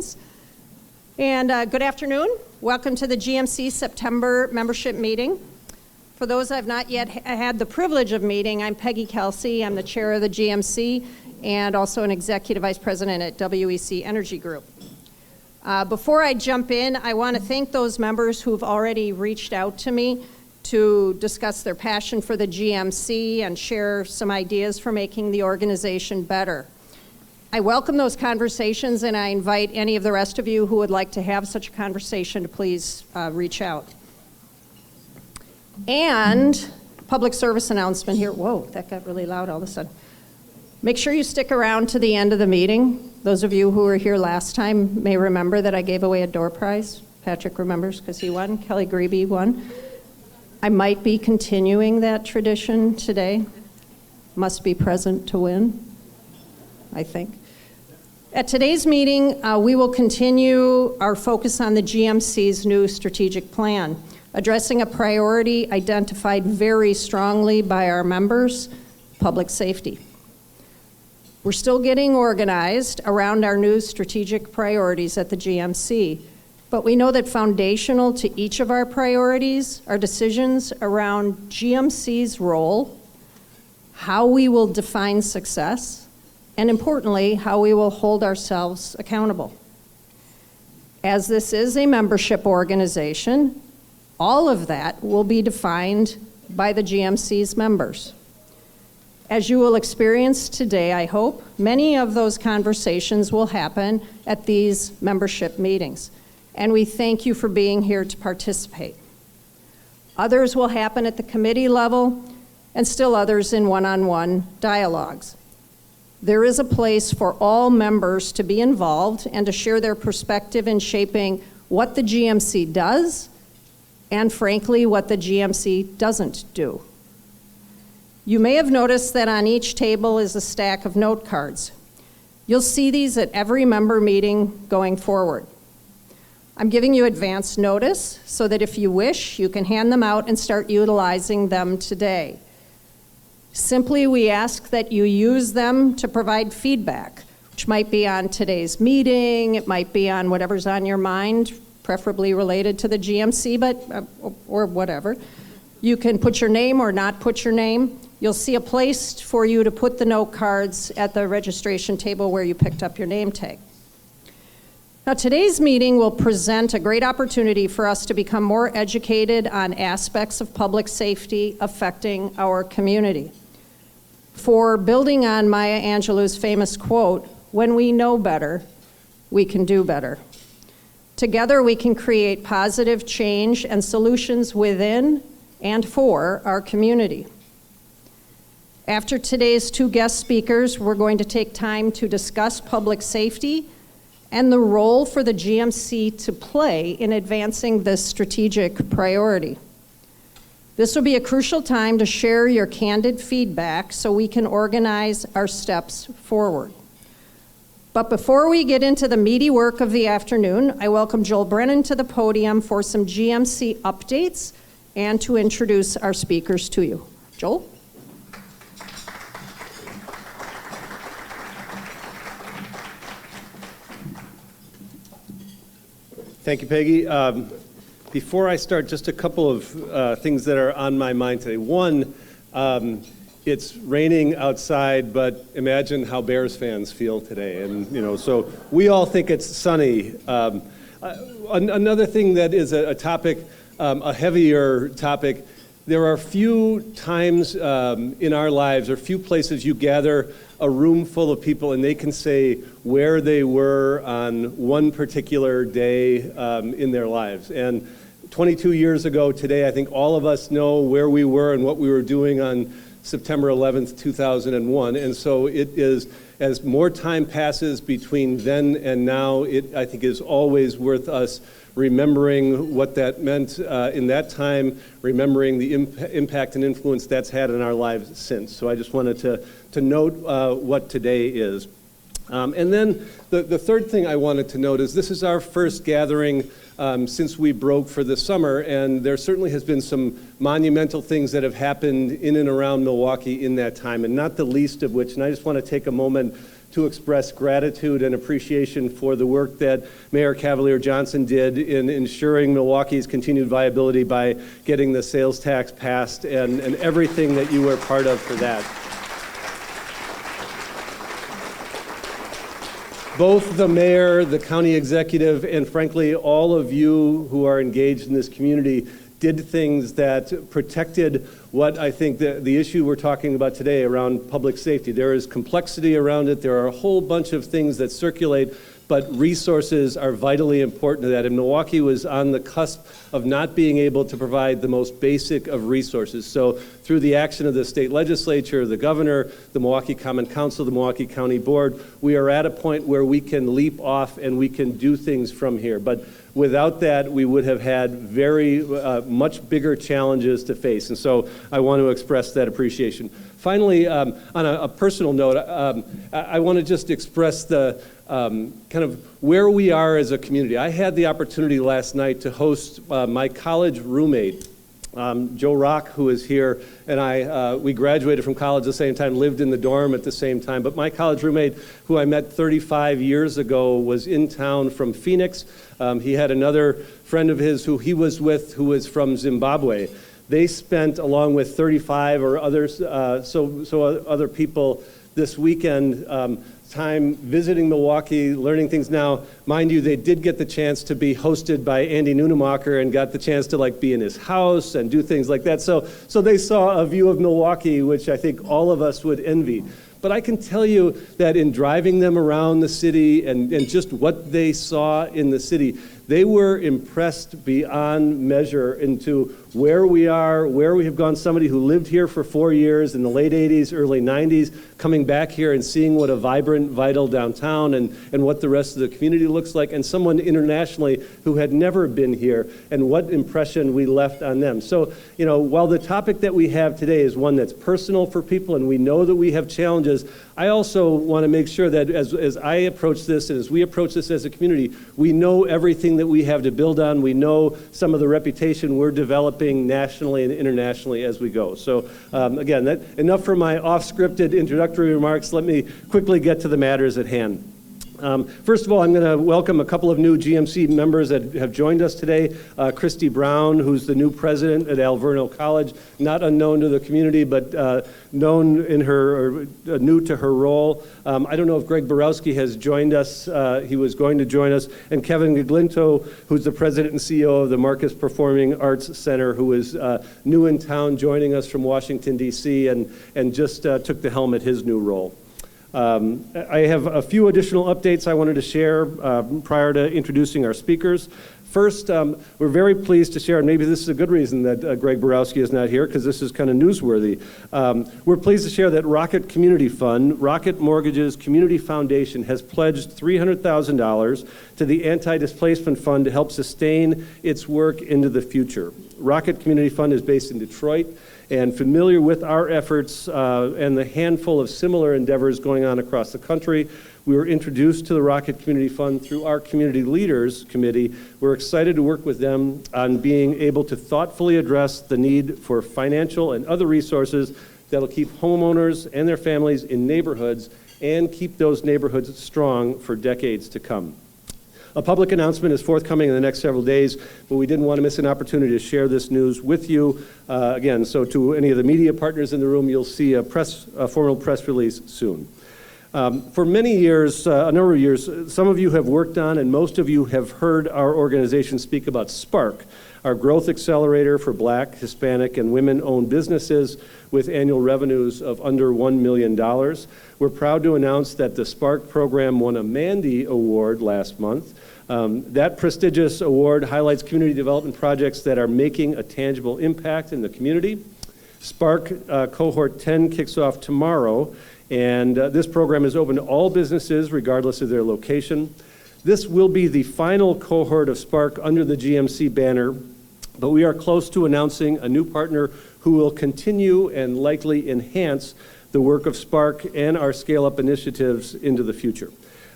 seconds. And good afternoon. Welcome to the GMC September membership meeting. For those I've not yet had the privilege of meeting, I'm Peggy Kelsey. I'm the chair of the GMC and also an executive vice president at WEC Energy Group. Before I jump in, I want to thank those members who've already reached out to me to discuss their passion for the GMC and share some ideas for making the organization better. I welcome those conversations, and I invite any of the rest of you who would like to have such a conversation to please reach out. And public service announcement here. Whoa, that got really loud all of a sudden. Make sure you stick around to the end of the meeting. Those of you who were here last time may remember that I gave away a door prize. Patrick remembers because he won. Kelly Grebe won. I might be continuing that tradition today. Must be present to win, I think. At today's meeting, we will continue our focus on the GMC's new strategic plan, addressing a priority identified very strongly by our members, public safety. We're still getting organized around our new strategic priorities at the GMC, but we know that foundational to each of our priorities are decisions around GMC's role, how we will define success, and importantly, how we will hold ourselves accountable. As this is a membership organization, all of that will be defined by the GMC's members. As you will experience today, I hope, many of those conversations will happen at these membership meetings. And we thank you for being here to participate. Others will happen at the committee level, and still others in one-on-one dialogues. There is a place for all members to be involved and to share their perspective in shaping what the GMC does, and frankly, what the GMC doesn't do. You may have noticed that on each table is a stack of note cards. You'll see these at every member meeting going forward. I'm giving you advance notice so that if you wish, you can hand them out and start utilizing them today. Simply, we ask that you use them to provide feedback, which might be on today's meeting, it might be on whatever's on your mind, preferably related to the GMC, but or whatever. You can put your name or not put your name. You'll see a place for you to put the note cards at the registration table where you picked up your name tag. Now, today's meeting will present a great opportunity for us to become more educated on aspects of public safety affecting our community. For building on Maya Angelou's famous quote, "When we know better, we can do better." Together, we can create positive change and solutions within and for our community. After today's two guest speakers, we're going to take time to discuss public safety and the role for the GMC to play in advancing this strategic priority. This will be a crucial time to share your candid feedback so we can organize our steps forward. But before we get into the meaty work of the afternoon, I welcome Joel Brennan to the podium for some GMC updates and to introduce our speakers to you. Joel? Thank you, Peggy. Before I start, just a couple of things that are on my mind today. One, it's raining outside, but imagine how Bears fans feel today. And, so we all think it's sunny. Another thing that is a topic, a heavier topic, there are few times in our lives or few places you gather a room full of people and they can say where they were on one particular day in their lives. And 22 years ago today, I think all of us know where we were and what we were doing on September 11th, 2001. And so it is, as more time passes between then and now, it, I think, is always worth us remembering what that meant in that time, remembering the impact and influence that's had in our lives since. So I just wanted to note what today is. And then the third thing I wanted to note is this is our first gathering since we broke for the summer, and there certainly has been some monumental things that have happened in and around Milwaukee in that time, and not the least of which, and I just want to take a moment to express gratitude and appreciation for the work that Mayor Cavalier Johnson did in ensuring Milwaukee's continued viability by getting the sales tax passed and everything that you were part of for that. Both the mayor, the county executive, and frankly, all of you who are engaged in this community did things that protected what I think the issue we're talking about today around public safety. There is complexity around it. There are a whole bunch of things that circulate, but resources are vitally important to that. And Milwaukee was on the cusp of not being able to provide the most basic of resources. So through the action of the state legislature, the governor, the Milwaukee Common Council, the Milwaukee County Board, we are at a point where we can leap off and we can do things from here. But without that, we would have had very much bigger challenges to face. And so I want to express that appreciation. Finally, on a personal note, I want to just express the kind of where we are as a community. I had the opportunity last night to host my college roommate, Joe Rock, who is here, and we graduated from college at the same time, lived in the dorm at the same time. But my college roommate, who I met 35 years ago, was in town from Phoenix. He had another friend of his who he was with who was from Zimbabwe. They spent, along with 35 or others, other people this weekend, time visiting Milwaukee, learning things. Now, mind you, they did get the chance to be hosted by Andy Nunemacher and got the chance to be in his house and do things like that. So they saw a view of Milwaukee, which I think all of us would envy. But I can tell you that in driving them around the city and just what they saw in the city, they were impressed beyond measure into where we are, where we have gone. Somebody who lived here for 4 years in the late 80s, early 90s, coming back here and seeing what a vibrant, vital downtown and what the rest of the community looks like, and someone internationally who had never been here and what impression we left on them. So, while the topic that we have today is one that's personal for people and we know that we have challenges, I also want to make sure that as I approach this and as we approach this as a community, we know everything that we have to build on. We know some of the reputation we're developing nationally and internationally as we go. So again, enough for my off-scripted introductory remarks. Let me quickly get to the matters at hand. First of all, I'm going to welcome a couple of new GMC members that have joined us today. Christy Brown, who's the new president at Alverno College, not unknown to the community, but known in new to her role. I don't know if Greg Borowski has joined us. He was going to join us. And Kevin Giglinto, who's the president and CEO of the Marcus Performing Arts Center, who is new in town, joining us from Washington, D.C., and just took the helm at his new role. I have a few additional updates I wanted to share prior to introducing our speakers. First, we're very pleased to share, and maybe this is a good reason that Greg Borowski is not here, because this is kind of newsworthy. We're pleased to share that Rocket Community Fund, Rocket Mortgage's Community Foundation, has pledged $300,000 to the Anti-Displacement Fund to help sustain its work into the future. Rocket Community Fund is based in Detroit, and familiar with our efforts and the handful of similar endeavors going on across the country. We were introduced to the Rocket Community Fund through our Community Leaders Committee. We're excited to work with them on being able to thoughtfully address the need for financial and other resources that'll keep homeowners and their families in neighborhoods and keep those neighborhoods strong for decades to come. A public announcement is forthcoming in the next several days, but we didn't want to miss an opportunity to share this news with you. Again, so to any of the media partners in the room, you'll see a formal press release soon. For many years, a number of years, some of you have worked on and most of you have heard our organization speak about Spark, our growth accelerator for Black, Hispanic, and women-owned businesses with annual revenues of under $1 million. We're proud to announce that the Spark program won a Mandy Award last month. That prestigious award highlights community development projects that are making a tangible impact in the community. Spark Cohort 10 kicks off tomorrow, and this program is open to all businesses regardless of their location. This will be the final cohort of Spark under the GMC banner, but we are close to announcing a new partner who will continue and likely enhance the work of Spark and our scale-up initiatives into the future.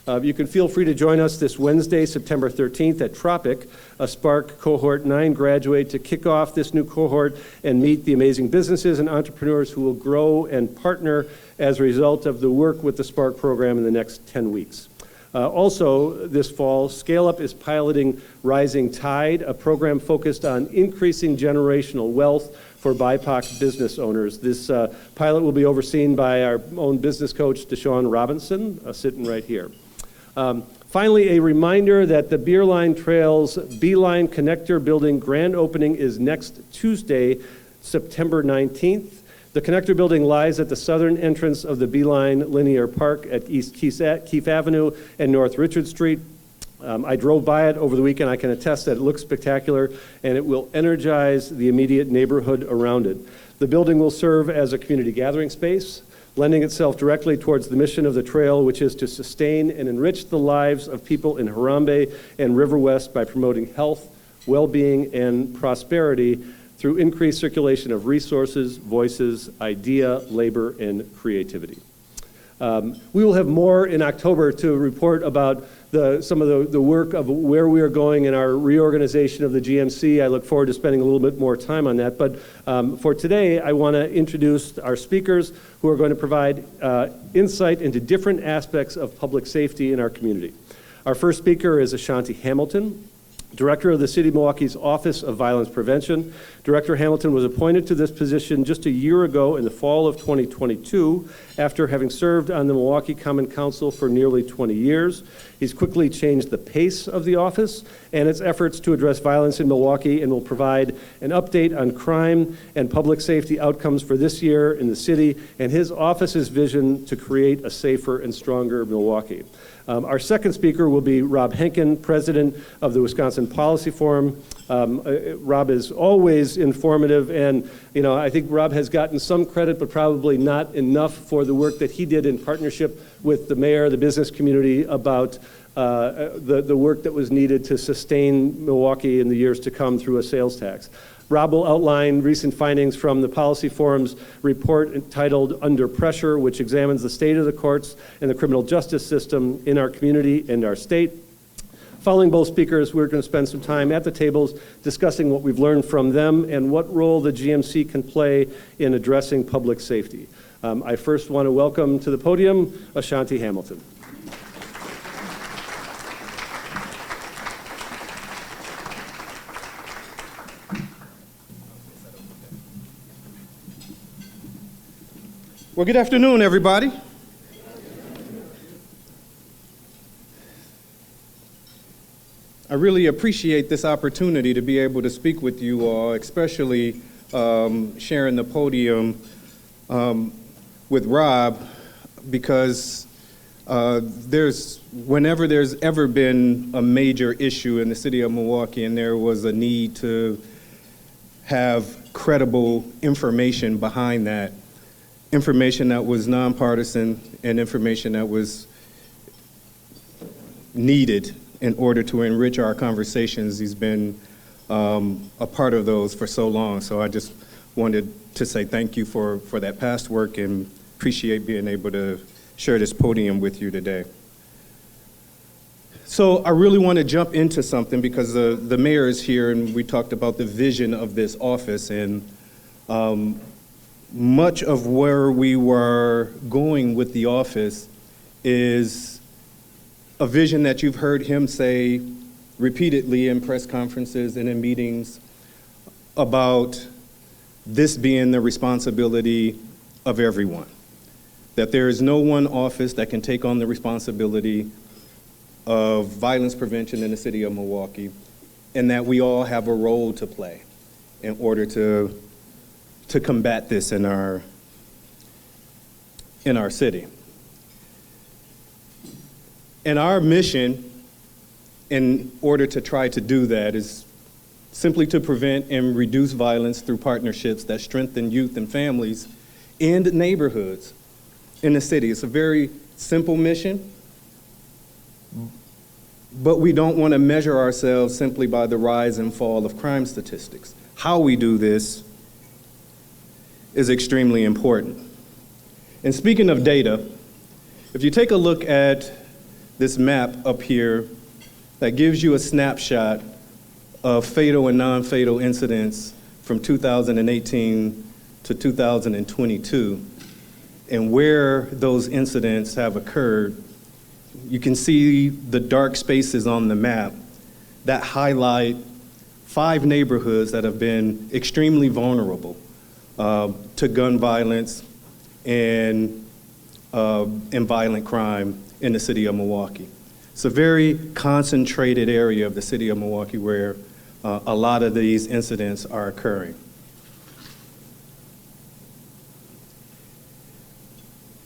You can feel free to join us this Wednesday, September 13th at Tropic, a Spark Cohort 9 graduate, to kick off this new cohort and meet the amazing businesses and entrepreneurs who will grow and partner as a result of the work with the Spark program in the next 10 weeks. Also, this fall, Scale Up is piloting Rising Tide, a program focused on increasing generational wealth for BIPOC business owners. This pilot will be overseen by our own business coach, Deshaun Robinson, sitting right here. Finally, a reminder that the Beerline Trails Beeline Connector Building grand opening is next Tuesday, September 19th. The connector building lies at the southern entrance of the Beeline Linear Park at East Keefe Avenue and North Richard Street. I drove by it over the weekend. I can attest that it looks spectacular, and it will energize the immediate neighborhood around it. The building will serve as a community gathering space, lending itself directly towards the mission of the trail, which is to sustain and enrich the lives of people in Harambe and River West by promoting health, well-being, and prosperity through increased circulation of resources, voices, idea, labor, and creativity. We will have more in October to report about some of the work of where we are going in our reorganization of the GMC. I look forward to spending a little bit more time on that. But for today, I want to introduce our speakers who are going to provide insight into different aspects of public safety in our community. Our first speaker is Ashanti Hamilton, Director of the City of Milwaukee's Office of Violence Prevention. Director Hamilton was appointed to this position just a year ago in the fall of 2022 after having served on the Milwaukee Common Council for nearly 20 years. He's quickly changed the pace of the office and its efforts to address violence in Milwaukee, and will provide an update on crime and public safety outcomes for this year in the city and his office's vision to create a safer and stronger Milwaukee. Our second speaker will be Rob Henken, president of the Wisconsin Policy Forum. Rob is always informative, and I think Rob has gotten some credit, but probably not enough for the work that he did in partnership with the mayor, the business community, about the work that was needed to sustain Milwaukee in the years to come through a sales tax. Rob will outline recent findings from the Policy Forum's report entitled Under Pressure, which examines the state of the courts and the criminal justice system in our community and our state. Following both speakers, we're going to spend some time at the tables discussing what we've learned from them and what role the GMC can play in addressing public safety. I first want to welcome to the podium Ashanti Hamilton. Well, good afternoon, everybody. I really appreciate this opportunity to be able to speak with you all, especially sharing the podium with Rob, because whenever there's ever been a major issue in the city of Milwaukee and there was a need to have credible information behind that, information that was nonpartisan and information that was needed in order to enrich our conversations. He's been a part of those for so long. So I just wanted to say thank you for that past work and appreciate being able to share this podium with you today. So I really want to jump into something because the mayor is here and we talked about the vision of this office, and much of where we were going with the office is a vision that you've heard him say repeatedly in press conferences and in meetings about this being the responsibility of everyone. That there is no one office that can take on the responsibility of violence prevention in the city of Milwaukee, and that we all have a role to play in order to combat this in our city. And our mission, in order to try to do that, is simply to prevent and reduce violence through partnerships that strengthen youth and families and neighborhoods in the city. It's a very simple mission, but we don't want to measure ourselves simply by the rise and fall of crime statistics. How we do this is extremely important. And speaking of data, if you take a look at this map up here that gives you a snapshot of fatal and non-fatal incidents from 2018 to 2022, and where those incidents have occurred. You can see the dark spaces on the map that highlight 5 neighborhoods that have been extremely vulnerable to gun violence and violent crime in the city of Milwaukee. It's a very concentrated area of the city of Milwaukee where a lot of these incidents are occurring.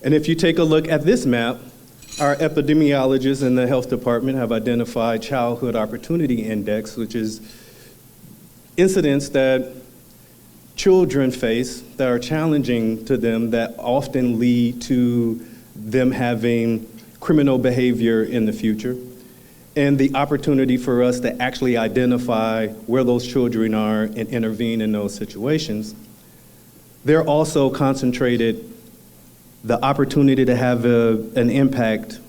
And if you take a look at this map, our epidemiologists in the health department have identified Childhood Opportunity Index, which is incidents that children face that are challenging to them, that often lead to them having criminal behavior in the future, and the opportunity for us to actually identify where those children are and intervene in those situations. They're also concentrated, the opportunity to have an impact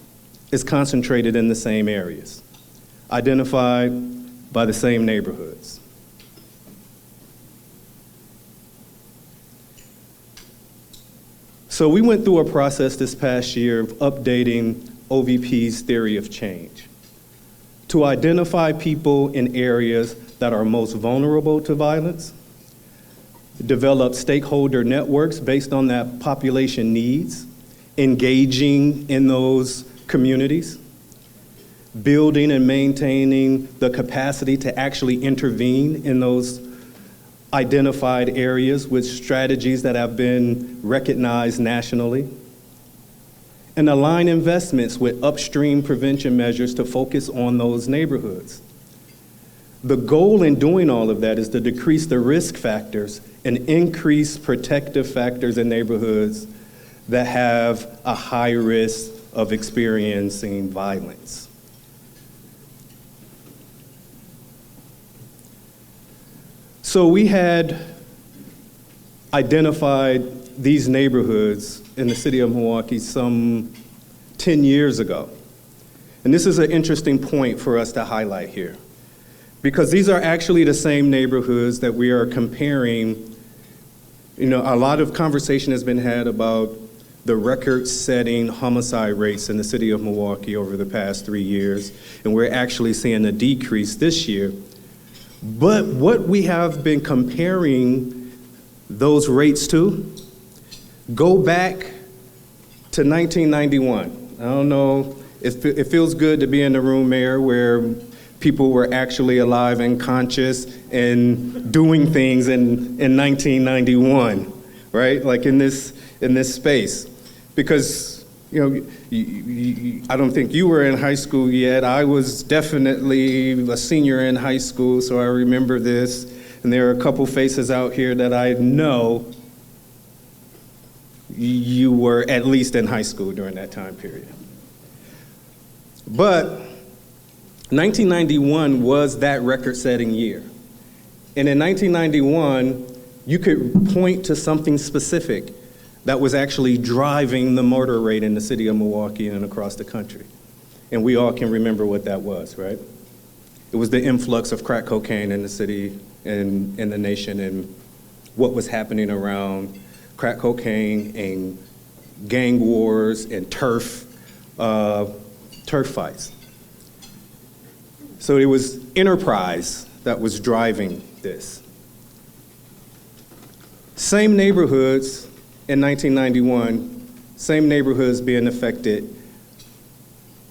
is concentrated in the same areas, identified by the same neighborhoods. So we went through a process this past year of updating OVP's theory of change to identify people in areas that are most vulnerable to violence, develop stakeholder networks based on that population needs, engaging in those communities, building and maintaining the capacity to actually intervene in those identified areas with strategies that have been recognized nationally, and align investments with upstream prevention measures to focus on those neighborhoods. The goal in doing all of that is to decrease the risk factors and increase protective factors in neighborhoods that have a high risk of experiencing violence. So we had identified these neighborhoods in the city of Milwaukee some 10 years ago. And this is an interesting point for us to highlight here, because these are actually the same neighborhoods that we are comparing. You know, a lot of conversation has been had about the record-setting homicide rates in the city of Milwaukee over the past 3 years, and we're actually seeing a decrease this year. But what we have been comparing those rates to go back to 1991. I don't know, it feels good to be in the room, Mayor, where people were actually alive and conscious and doing things in 1991, right? Like in this space. Because, you know, I don't think you were in high school yet. I was definitely a senior in high school, so I remember this. And there are a couple faces out here that I know you were at least in high school during that time period. But 1991 was that record-setting year. And in 1991, you could point to something specific that was actually driving the murder rate in the city of Milwaukee and across the country. And we all can remember what that was, right? It was the influx of crack cocaine in the city and in the nation, and what was happening around crack cocaine and gang wars and turf fights. So it was enterprise that was driving this. Same neighborhoods in 1991, same neighborhoods being affected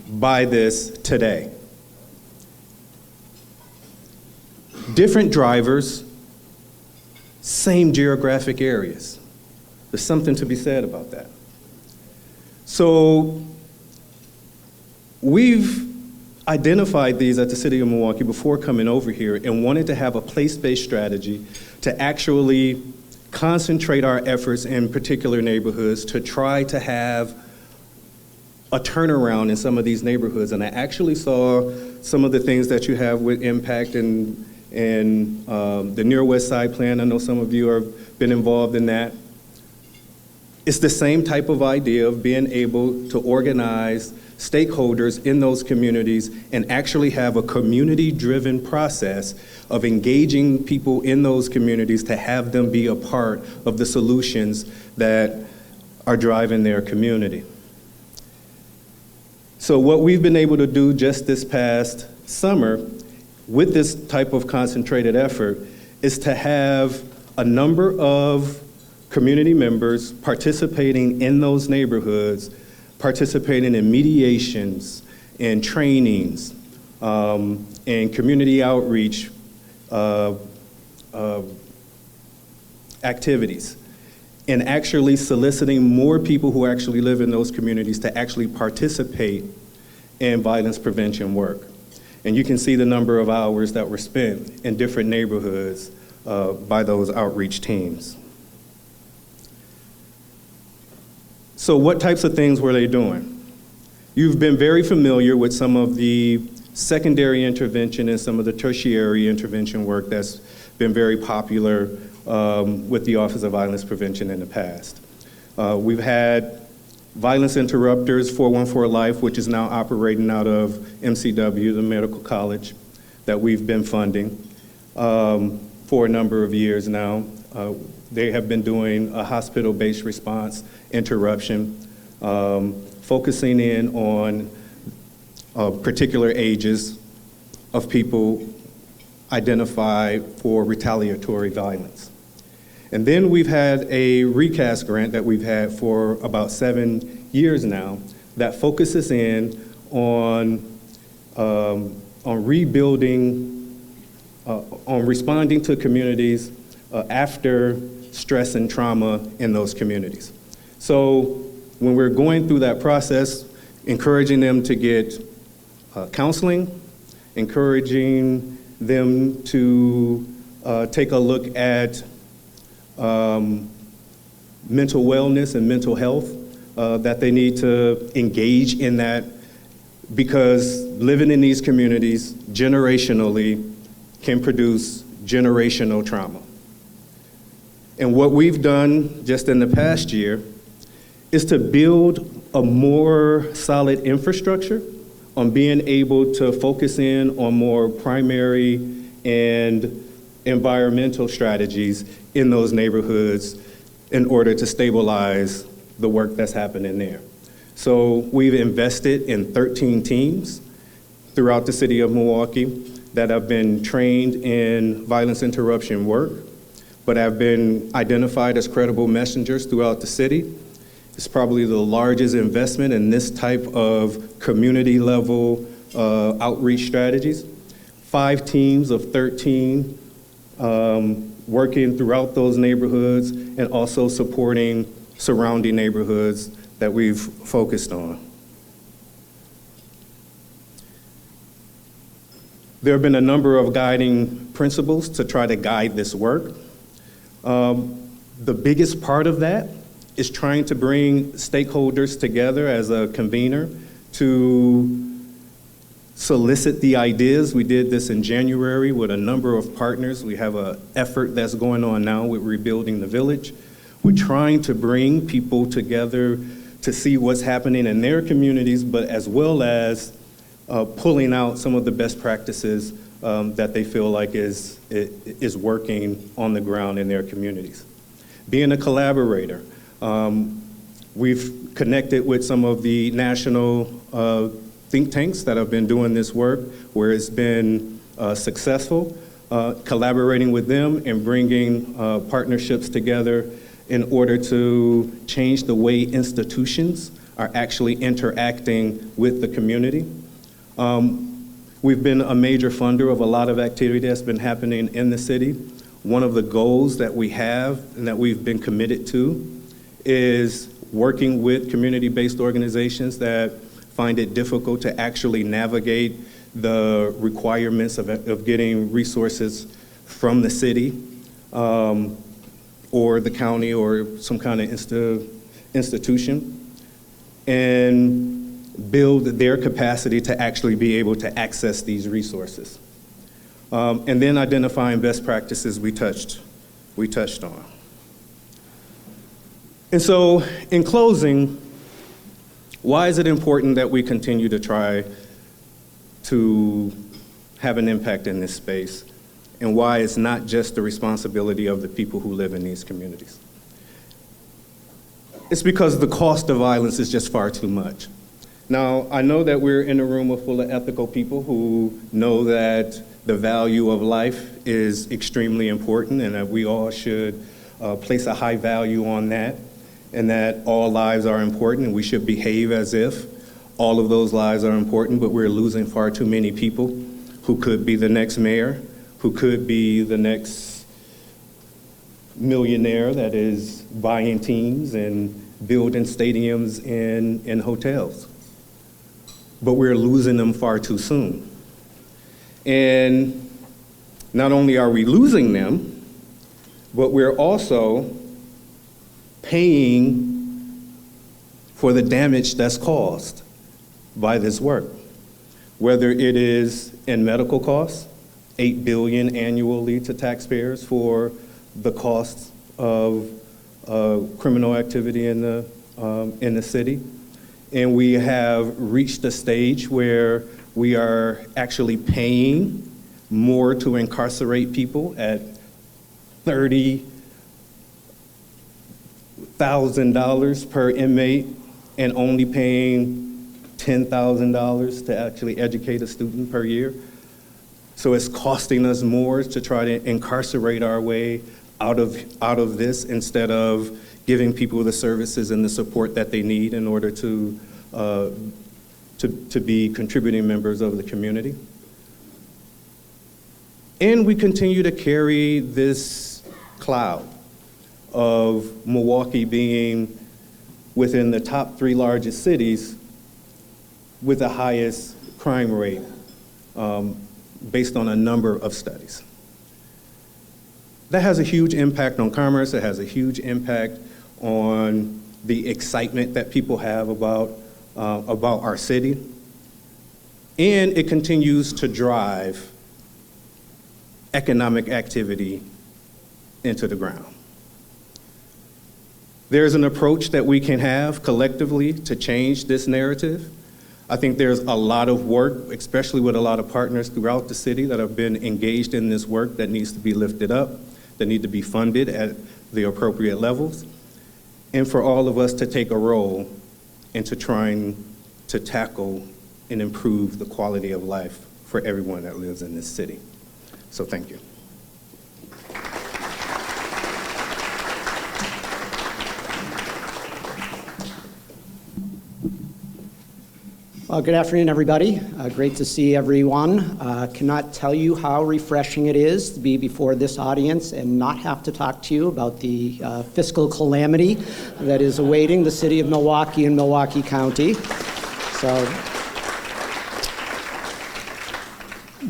by this today. Different drivers, same geographic areas. There's something to be said about that. So we've identified these at the City of Milwaukee before coming over here and wanted to have a place-based strategy to actually concentrate our efforts in particular neighborhoods to try to have a turnaround in some of these neighborhoods. And I actually saw some of the things that you have with Impact and the Near West Side Plan. I know some of you have been involved in that. It's the same type of idea of being able to organize stakeholders in those communities and actually have a community-driven process of engaging people in those communities to have them be a part of the solutions that are driving their community. So what we've been able to do just this past summer with this type of concentrated effort is to have a number of community members participating in those neighborhoods, participating in mediations and trainings and community outreach activities, and actually soliciting more people who actually live in those communities to actually participate in violence prevention work. And you can see the number of hours that were spent in different neighborhoods by those outreach teams. So what types of things were they doing? You've been very familiar with some of the secondary intervention and some of the tertiary intervention work that's been very popular with the Office of Violence Prevention in the past. We've had Violence Interrupters 414 Life, which is now operating out of MCW, the medical college, that we've been funding for a number of years now. They have been doing a hospital-based response interruption, focusing in on particular ages of people identified for retaliatory violence. And then we've had a recast grant that we've had for about 7 years now that focuses in on rebuilding, on responding to communities after stress and trauma in those communities. So when we're going through that process, encouraging them to get counseling, encouraging them to take a look at mental wellness and mental health, that they need to engage in that, because living in these communities generationally can produce generational trauma. And what we've done just in the past year is to build a more solid infrastructure on being able to focus in on more primary and environmental strategies in those neighborhoods in order to stabilize the work that's happening there. So we've invested in 13 teams throughout the city of Milwaukee that have been trained in violence interruption work, but have been identified as credible messengers throughout the city. It's probably the largest investment in this type of community level outreach strategies. 5 teams of 13 working throughout those neighborhoods and also supporting surrounding neighborhoods that we've focused on. There have been a number of guiding principles to try to guide this work. The biggest part of that is trying to bring stakeholders together as a convener to solicit the ideas. We did this in January with a number of partners. We have an effort that's going on now with Rebuilding the Village. We're trying to bring people together to see what's happening in their communities, but as well as pulling out some of the best practices that they feel like is working on the ground in their communities. Being a collaborator, we've connected with some of the national think tanks that have been doing this work, where it's been successful, collaborating with them and bringing partnerships together in order to change the way institutions are actually interacting with the community. We've been a major funder of a lot of activity that's been happening in the city. One of the goals that we have and that we've been committed to is working with community-based organizations that find it difficult to actually navigate the requirements of getting resources from the city or the county or some kind of institution, and build their capacity to actually be able to access these resources. And then identifying best practices we touched on. And so, in closing, why is it important that we continue to try to have an impact in this space, and why it's not just the responsibility of the people who live in these communities? It's because the cost of violence is just far too much. Now, I know that we're in a room full of ethical people who know that the value of life is extremely important and that we all should place a high value on that, and that all lives are important and we should behave as if all of those lives are important, but we're losing far too many people who could be the next mayor, who could be the next millionaire that is buying teams and building stadiums and hotels. But we're losing them far too soon. And not only are we losing them, but we're also paying for the damage that's caused by this work. Whether it is in medical costs, $8 billion annually to taxpayers for the costs of criminal activity in the city. And we have reached a stage where we are actually paying more to incarcerate people at $30,000 per inmate and only paying $10,000 to actually educate a student per year. So it's costing us more to try to incarcerate our way out of this instead of giving people the services and the support that they need in order to be contributing members of the community. And we continue to carry this cloud of Milwaukee being within the top 3 largest cities with the highest crime rate based on a number of studies. That has a huge impact on commerce. It has a huge impact on the excitement that people have about our city. And it continues to drive economic activity into the ground. There's an approach that we can have collectively to change this narrative. I think there's a lot of work, especially with a lot of partners throughout the city that have been engaged in this work that needs to be lifted up, that need to be funded at the appropriate levels, and for all of us to take a role into trying to tackle and improve the quality of life for everyone that lives in this city. So thank you. Well, good afternoon, everybody. Great to see everyone. Cannot tell you how refreshing it is to be before this audience and not have to talk to you about the fiscal calamity that is awaiting the city of Milwaukee and Milwaukee County.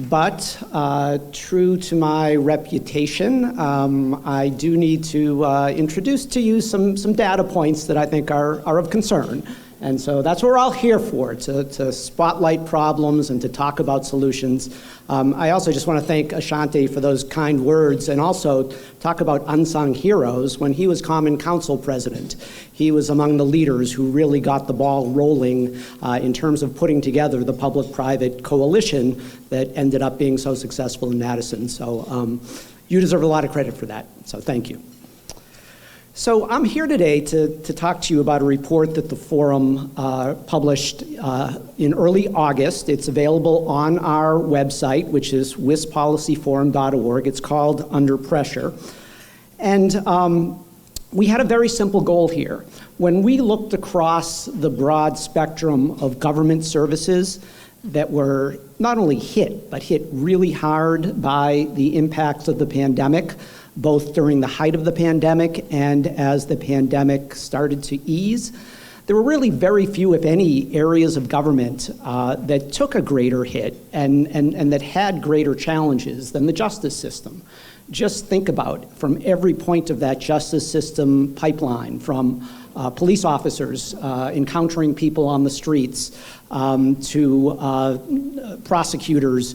But true to my reputation, I do need to introduce to you some data points that I think are of concern. And so that's what we're all here for, to spotlight problems and to talk about solutions. I also just want to thank Ashanti for those kind words and also talk about unsung heroes. When he was Common Council president, he was among the leaders who really got the ball rolling in terms of putting together the public-private coalition that ended up being so successful in Madison. So you deserve a lot of credit for that, so thank you. So I'm here today to talk to you about a report that the Forum published in early August. It's available on our website, which is wispolicyforum.org. It's called Under Pressure. And we had a very simple goal here. When we looked across the broad spectrum of government services that were not only hit, but hit really hard by the impacts of the pandemic, both during the height of the pandemic and as the pandemic started to ease, there were really very few, if any, areas of government that took a greater hit and that had greater challenges than the justice system. Just think about, from every point of that justice system pipeline, from police officers encountering people on the streets, to prosecutors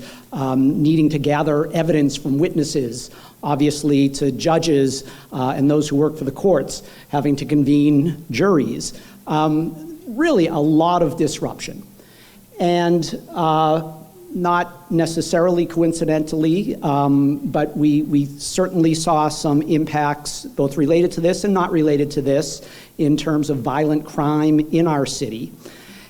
needing to gather evidence from witnesses, obviously to judges and those who work for the courts having to convene juries. Really a lot of disruption. And not necessarily coincidentally, but we certainly saw some impacts both related to this and not related to this in terms of violent crime in our city.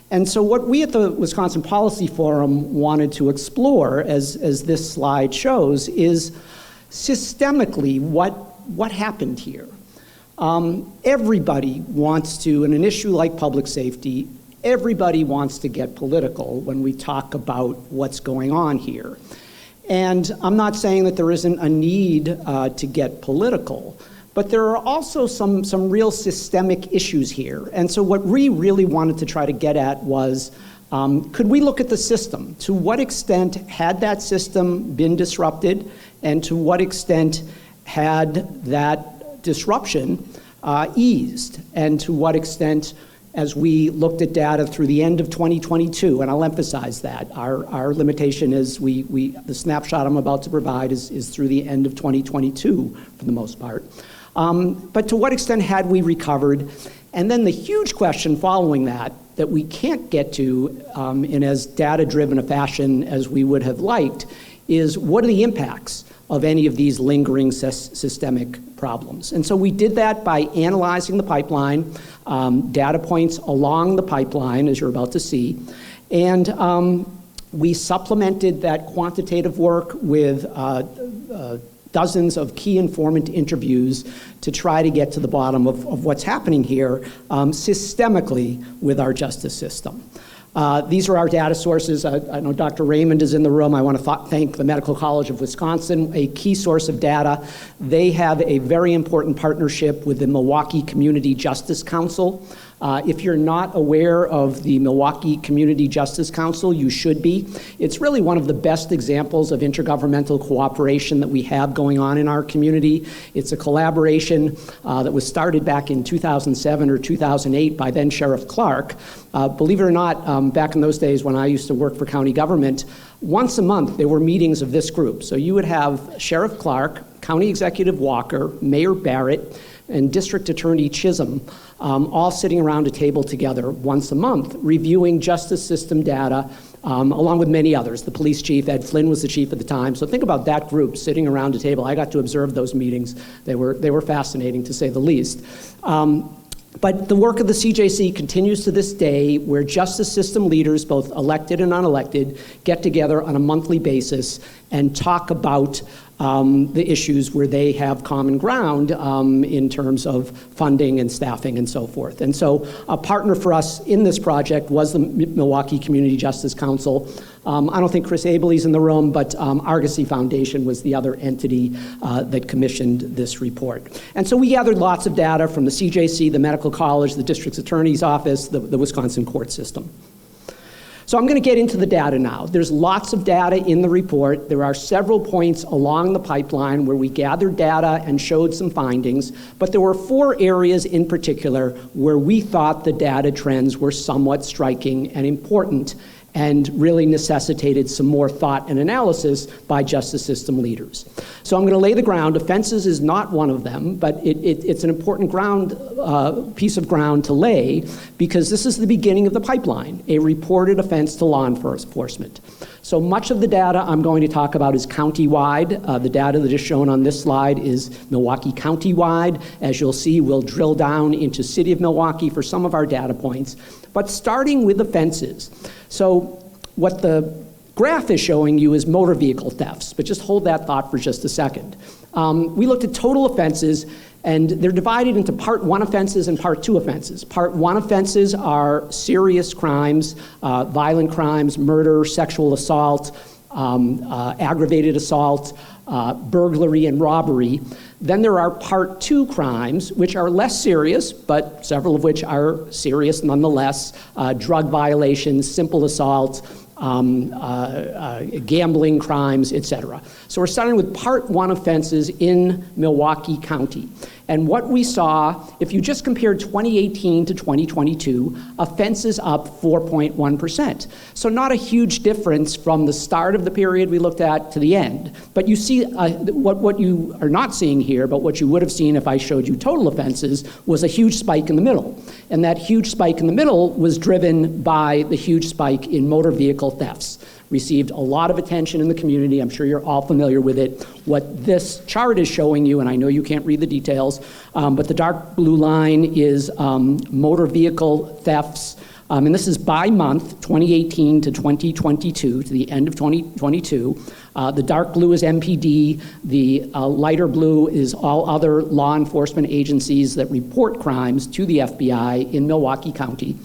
And so what we at the Wisconsin Policy Forum wanted to explore, as this slide shows, is systemically what happened here. Everybody wants to, in an issue like public safety, everybody wants to get political when we talk about what's going on here. And I'm not saying that there isn't a need to get political, but there are also some real systemic issues here. And so what we really wanted to try to get at was, could we look at the system? To what extent had that system been disrupted, and to what extent had that disruption eased, and to what extent, as we looked at data through the end of 2022, and I'll emphasize that, our limitation is the snapshot I'm about to provide is through the end of 2022 for the most part. But to what extent had we recovered? And then the huge question following that we can't get to in as data-driven a fashion as we would have liked is, what are the impacts of any of these lingering systemic problems? And so we did that by analyzing the pipeline, data points along the pipeline, as you're about to see, and we supplemented that quantitative work with dozens of key informant interviews to try to get to the bottom of what's happening here systemically with our justice system. These are our data sources. I know Dr. Raymond is in the room. I want to thank the Medical College of Wisconsin, a key source of data. They have a very important partnership with the Milwaukee Community Justice Council. If you're not aware of the Milwaukee Community Justice Council, you should be. It's really one of the best examples of intergovernmental cooperation that we have going on in our community. It's a collaboration that was started back in 2007 or 2008 by then Sheriff Clark. Believe it or not, back in those days when I used to work for county government, once a month there were meetings of this group. So you would have Sheriff Clark, County Executive Walker, Mayor Barrett, and District Attorney Chisholm, all sitting around a table together once a month, reviewing justice system data, along with many others. The police chief, Ed Flynn, was the chief at the time. So think about that group sitting around a table. I got to observe those meetings. They were fascinating, to say the least. But the work of the CJC continues to this day, where justice system leaders, both elected and unelected, get together on a monthly basis and talk about the issues where they have common ground in terms of funding and staffing and so forth. And so a partner for us in this project was the Milwaukee Community Justice Council. I don't think Chris Abeley's in the room, but Argosy Foundation was the other entity that commissioned this report. And so we gathered lots of data from the CJC, the Medical College, the District Attorney's Office, the Wisconsin court system. So I'm going to get into the data now. There's lots of data in the report. There are several points along the pipeline where we gathered data and showed some findings, but there were 4 areas in particular where we thought the data trends were somewhat striking and important and really necessitated some more thought and analysis by justice system leaders. So I'm going to lay the ground. Offenses is not one of them, but it's an important piece of ground to lay, because this is the beginning of the pipeline, a reported offense to law enforcement. So much of the data I'm going to talk about is county-wide. The data that is shown on this slide is Milwaukee County-wide. As you'll see, we'll drill down into City of Milwaukee for some of our data points. But starting with offenses. So what the graph is showing you is motor vehicle thefts, but just hold that thought for just a second. We looked at total offenses, and they're divided into Part 1 offenses and Part 2 offenses. Part 1 offenses are serious crimes, violent crimes, murder, sexual assault, aggravated assault, burglary, and robbery. Then there are Part 2 crimes, which are less serious, but several of which are serious nonetheless: drug violations, simple assault, gambling crimes, et cetera. So we're starting with Part 1 offenses in Milwaukee County. And what we saw, if you just compared 2018 to 2022, offenses up 4.1%. So not a huge difference from the start of the period we looked at to the end. But you see, what you are not seeing here, but what you would have seen if I showed you total offenses, was a huge spike in the middle. And that huge spike in the middle was driven by the huge spike in motor vehicle thefts. Received a lot of attention in the community. I'm sure you're all familiar with it. What this chart is showing you, and I know you can't read the details, but the dark blue line is motor vehicle thefts. And this is by month, 2018 to 2022, to the end of 2022. The dark blue is MPD. The lighter blue is all other law enforcement agencies that report crimes to the FBI in Milwaukee County.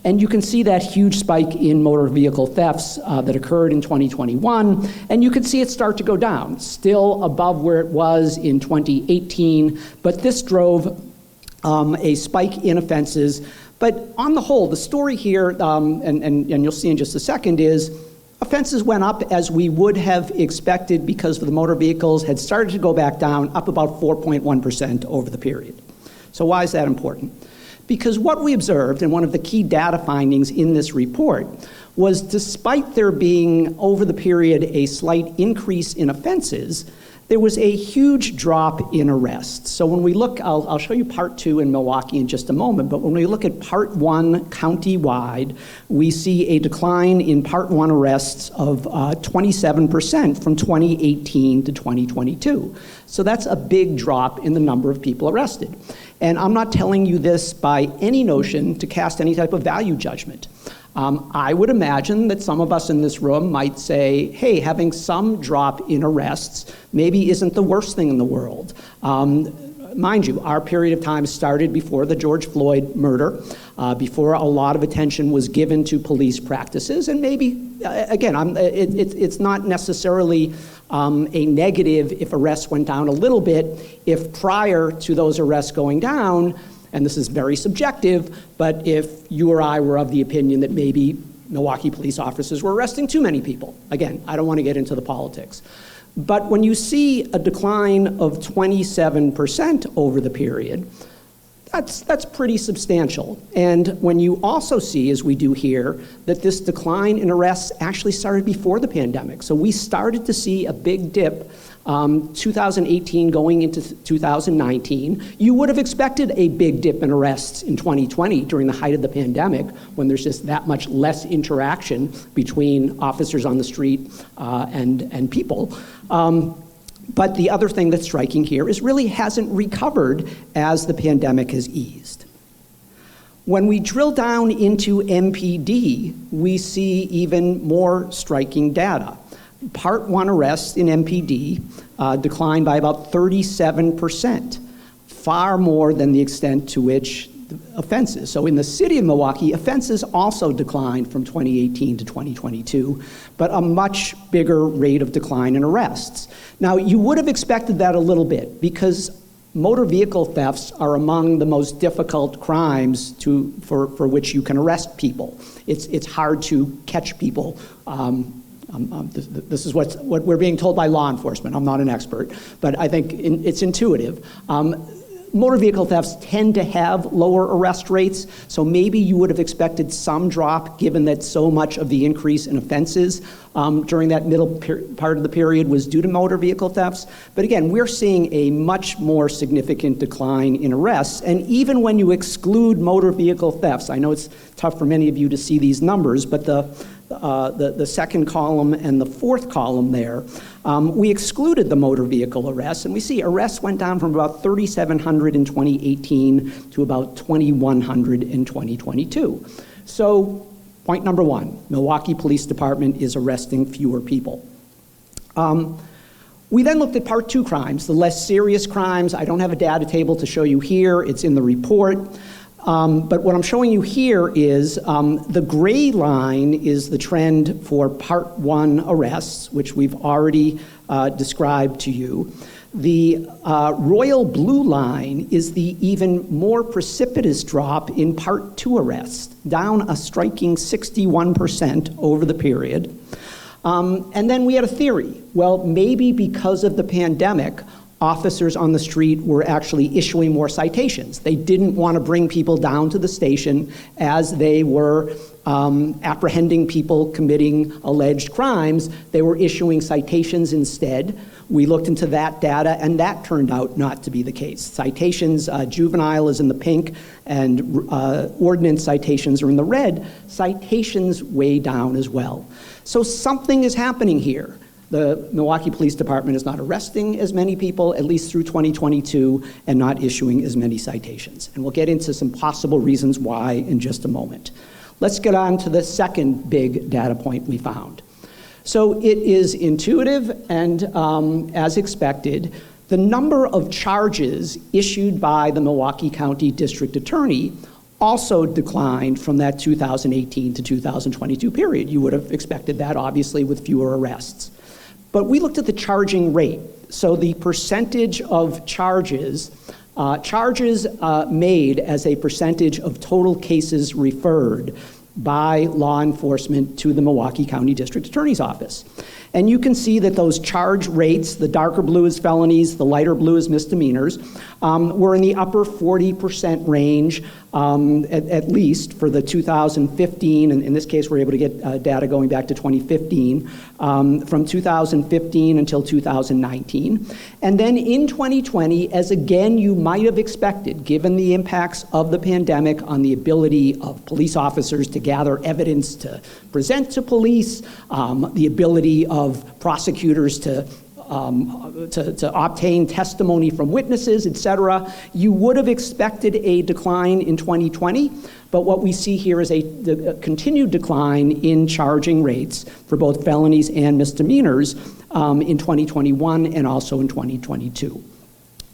And you can see that huge spike in motor vehicle thefts that occurred in 2021, and you can see it start to go down, still above where it was in 2018, but this drove a spike in offenses. But on the whole, the story here, and you'll see in just a second, is offenses went up as we would have expected because the motor vehicles had started to go back down, up about 4.1% over the period. So why is that important? Because what we observed, and one of the key data findings in this report, was despite there being, over the period, a slight increase in offenses, there was a huge drop in arrests. So when we look, I'll show you Part 2 in Milwaukee in just a moment, but when we look at Part 1 county-wide, we see a decline in Part 1 arrests of 27% from 2018 to 2022. So that's a big drop in the number of people arrested. And I'm not telling you this by any notion to cast any type of value judgment. I would imagine that some of us in this room might say, hey, having some drop in arrests maybe isn't the worst thing in the world. Mind you, our period of time started before the George Floyd murder, before a lot of attention was given to police practices, and maybe, again, it's not necessarily a negative if arrests went down a little bit, if prior to those arrests going down, and this is very subjective, but if you or I were of the opinion that maybe Milwaukee police officers were arresting too many people. Again, I don't want to get into the politics. But when you see a decline of 27% over the period, that's pretty substantial. And when you also see, as we do here, that this decline in arrests actually started before the pandemic. So we started to see a big dip 2018 going into 2019. You would have expected a big dip in arrests in 2020 during the height of the pandemic, when there's just that much less interaction between officers on the street and people. But the other thing that's striking here is really hasn't recovered as the pandemic has eased. When we drill down into MPD, we see even more striking data. Part 1 arrests in MPD declined by about 37%, far more than the extent to which offenses. So in the city of Milwaukee, offenses also declined from 2018 to 2022, but a much bigger rate of decline in arrests. Now, you would have expected that a little bit because motor vehicle thefts are among the most difficult crimes for which you can arrest people. It's hard to catch people. This is what we're being told by law enforcement. I'm not an expert, but I think it's intuitive. Motor vehicle thefts tend to have lower arrest rates, so maybe you would have expected some drop given that so much of the increase in offenses during that middle part of the period was due to motor vehicle thefts. But again, we're seeing a much more significant decline in arrests, and even when you exclude motor vehicle thefts, I know it's tough for many of you to see these numbers, but the second column and the fourth column there, we excluded the motor vehicle arrests, and we see arrests went down from about 3,700 in 2018 to about 2,100 in 2022. So, point number one, Milwaukee Police Department is arresting fewer people. We then looked at Part 2 crimes, the less serious crimes. I don't have a data table to show you here. It's in the report. But what I'm showing you here is the gray line is the trend for Part 1 arrests, which we've already described to you. The royal blue line is the even more precipitous drop in Part 2 arrests, down a striking 61% over the period. And then we had a theory. Well, maybe because of the pandemic, officers on the street were actually issuing more citations. They didn't want to bring people down to the station as they were apprehending people committing alleged crimes. They were issuing citations instead. We looked into that data, and that turned out not to be the case. Citations, juvenile is in the pink, and ordinance citations are in the red. Citations way down as well. So something is happening here. The Milwaukee Police Department is not arresting as many people, at least through 2022, and not issuing as many citations. And we'll get into some possible reasons why in just a moment. Let's get on to the second big data point we found. So it is intuitive, and as expected, the number of charges issued by the Milwaukee County District Attorney also declined from that 2018 to 2022 period. You would have expected that, obviously, with fewer arrests. But we looked at the charging rate. So the percentage of charges made as a percentage of total cases referred by law enforcement to the Milwaukee County District Attorney's Office. And you can see that those charge rates, the darker blue is felonies, the lighter blue is misdemeanors, were in the upper 40% range, at least for the 2015, and in this case we're able to get data going back to 2015, from 2015 until 2019. And then in 2020, as again you might have expected, given the impacts of the pandemic on the ability of police officers to gather evidence to present to police, the ability of prosecutors to obtain testimony from witnesses, et cetera, you would have expected a decline in 2020, but what we see here is a continued decline in charging rates for both felonies and misdemeanors in 2021 and also in 2022.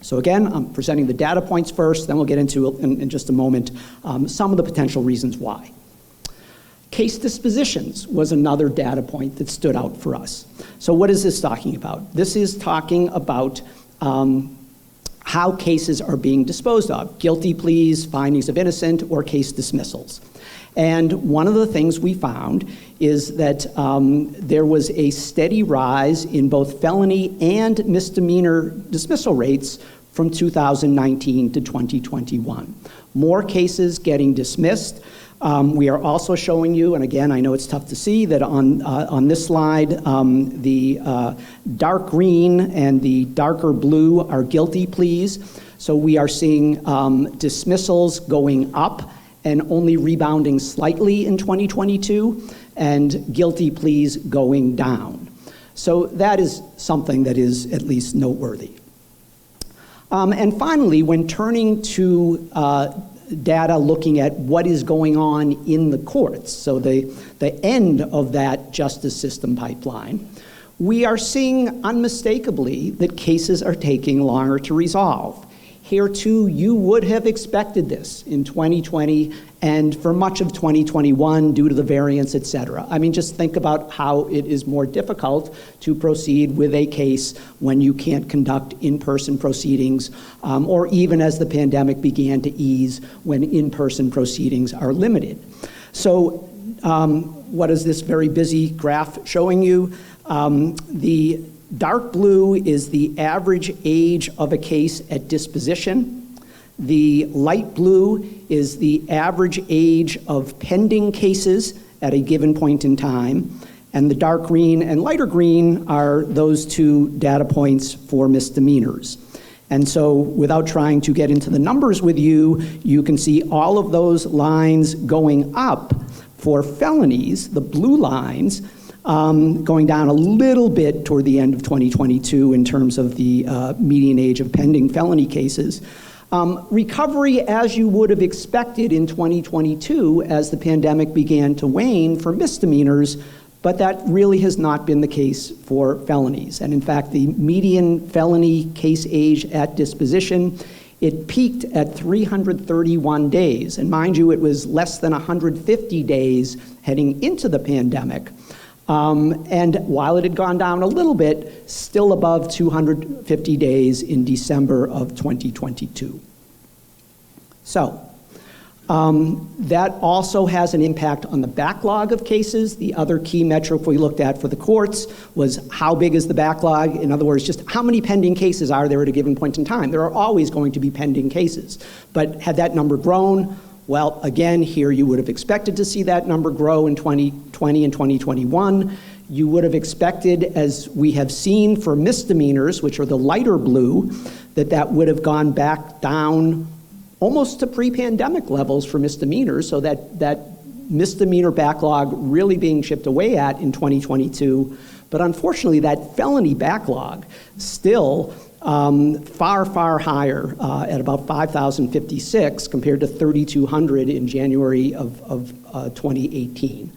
So again, I'm presenting the data points first, then we'll get into, in just a moment, some of the potential reasons why. Case dispositions was another data point that stood out for us. So what is this talking about? This is talking about how cases are being disposed of, guilty pleas, findings of innocent, or case dismissals. And one of the things we found is that there was a steady rise in both felony and misdemeanor dismissal rates from 2019 to 2021. More cases getting dismissed. We are also showing you, and again, I know it's tough to see, that on this slide, the dark green and the darker blue are guilty pleas. So we are seeing dismissals going up and only rebounding slightly in 2022, and guilty pleas going down. So that is something that is at least noteworthy. And finally, when turning to data looking at what is going on in the courts, so the end of that justice system pipeline, we are seeing unmistakably that cases are taking longer to resolve. Here too, you would have expected this in 2020 and for much of 2021 due to the variants, et cetera. I mean, just think about how it is more difficult to proceed with a case when you can't conduct in-person proceedings, or even as the pandemic began to ease, when in-person proceedings are limited. So what is this very busy graph showing you? The dark blue is the average age of a case at disposition. The light blue is the average age of pending cases at a given point in time. And the dark green and lighter green are those two data points for misdemeanors. And so without trying to get into the numbers with you, you can see all of those lines going up for felonies, the blue lines, going down a little bit toward the end of 2022 in terms of the median age of pending felony cases. Recovery as you would have expected in 2022 as the pandemic began to wane for misdemeanors, but that really has not been the case for felonies. And in fact, the median felony case age at disposition, it peaked at 331 days. And mind you, it was less than 150 days heading into the pandemic. And while it had gone down a little bit, still above 250 days in December of 2022. So, that also has an impact on the backlog of cases. The other key metric we looked at for the courts was how big is the backlog? In other words, just how many pending cases are there at a given point in time? There are always going to be pending cases. But had that number grown? Well, again, here you would have expected to see that number grow in 2020 and 2021. You would have expected, as we have seen for misdemeanors, which are the lighter blue, that would have gone back down almost to pre-pandemic levels for misdemeanors, so that misdemeanor backlog really being chipped away at in 2022. But unfortunately, that felony backlog still far, far higher at about 5,056 compared to 3,200 in January of 2018.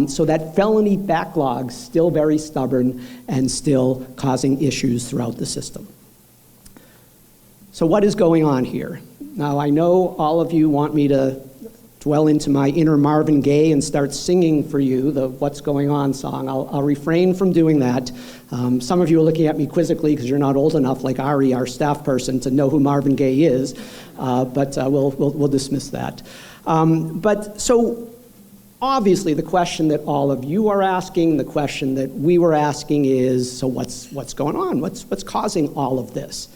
So that felony backlog still very stubborn and still causing issues throughout the system. So what is going on here? Now, I know all of you want me to dwell into my inner Marvin Gaye and start singing for you the What's Going On song. I'll refrain from doing that. Some of you are looking at me quizzically because you're not old enough, like Ari, our staff person, to know who Marvin Gaye is, but we'll dismiss that. But so obviously the question that all of you are asking, the question that we were asking is, so what's going on? What's causing all of this?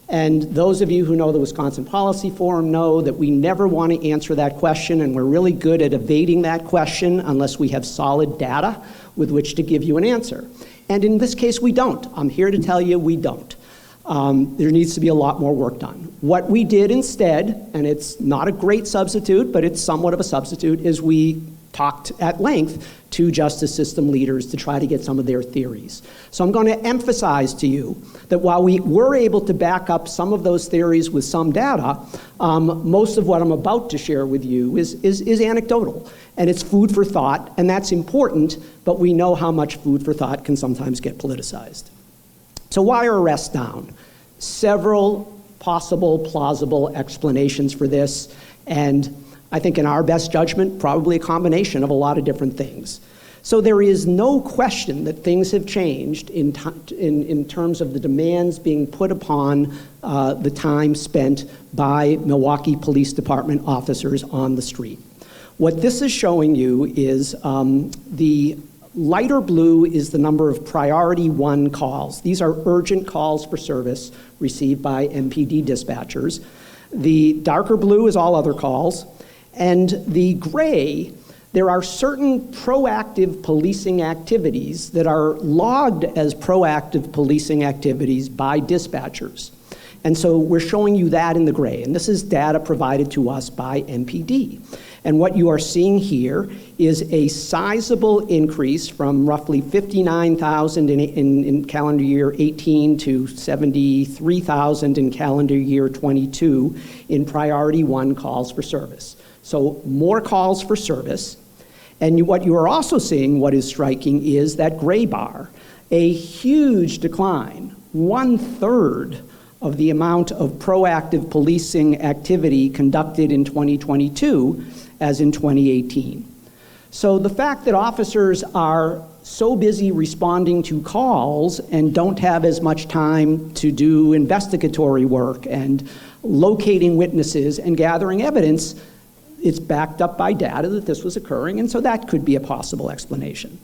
And those of you who know the Wisconsin Policy Forum know that we never want to answer that question, and we're really good at evading that question unless we have solid data with which to give you an answer. And in this case, we don't. I'm here to tell you we don't. There needs to be a lot more work done. What we did instead, and it's not a great substitute, but it's somewhat of a substitute, is we talked at length to justice system leaders to try to get some of their theories. So I'm going to emphasize to you that while we were able to back up some of those theories with some data, most of what I'm about to share with you is anecdotal, and it's food for thought, and that's important, but we know how much food for thought can sometimes get politicized. So why are arrests down? Several possible, plausible explanations for this, and I think in our best judgment, probably a combination of a lot of different things. So there is no question that things have changed in terms of the demands being put upon the time spent by Milwaukee Police Department officers on the street. What this is showing you is the lighter blue is the number of priority 1 calls. These are urgent calls for service received by MPD dispatchers. The darker blue is all other calls. And the gray, there are certain proactive policing activities that are logged as proactive policing activities by dispatchers. And so we're showing you that in the gray. And this is data provided to us by MPD. And what you are seeing here is a sizable increase from roughly 59,000 in calendar year 18 to 73,000 in calendar year 22 in priority 1 calls for service. So more calls for service. And what you are also seeing, what is striking, is that gray bar, a huge decline, 1/3 of the amount of proactive policing activity conducted in 2022 as in 2018. So the fact that officers are so busy responding to calls and don't have as much time to do investigatory work and locating witnesses and gathering evidence, it's backed up by data that this was occurring, and so that could be a possible explanation.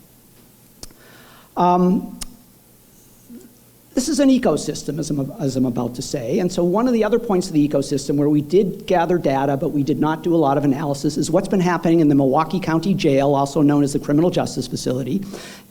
This is an ecosystem, as I'm about to say, and so one of the other points of the ecosystem where we did gather data, but we did not do a lot of analysis, is what's been happening in the Milwaukee County Jail, also known as the Criminal Justice Facility,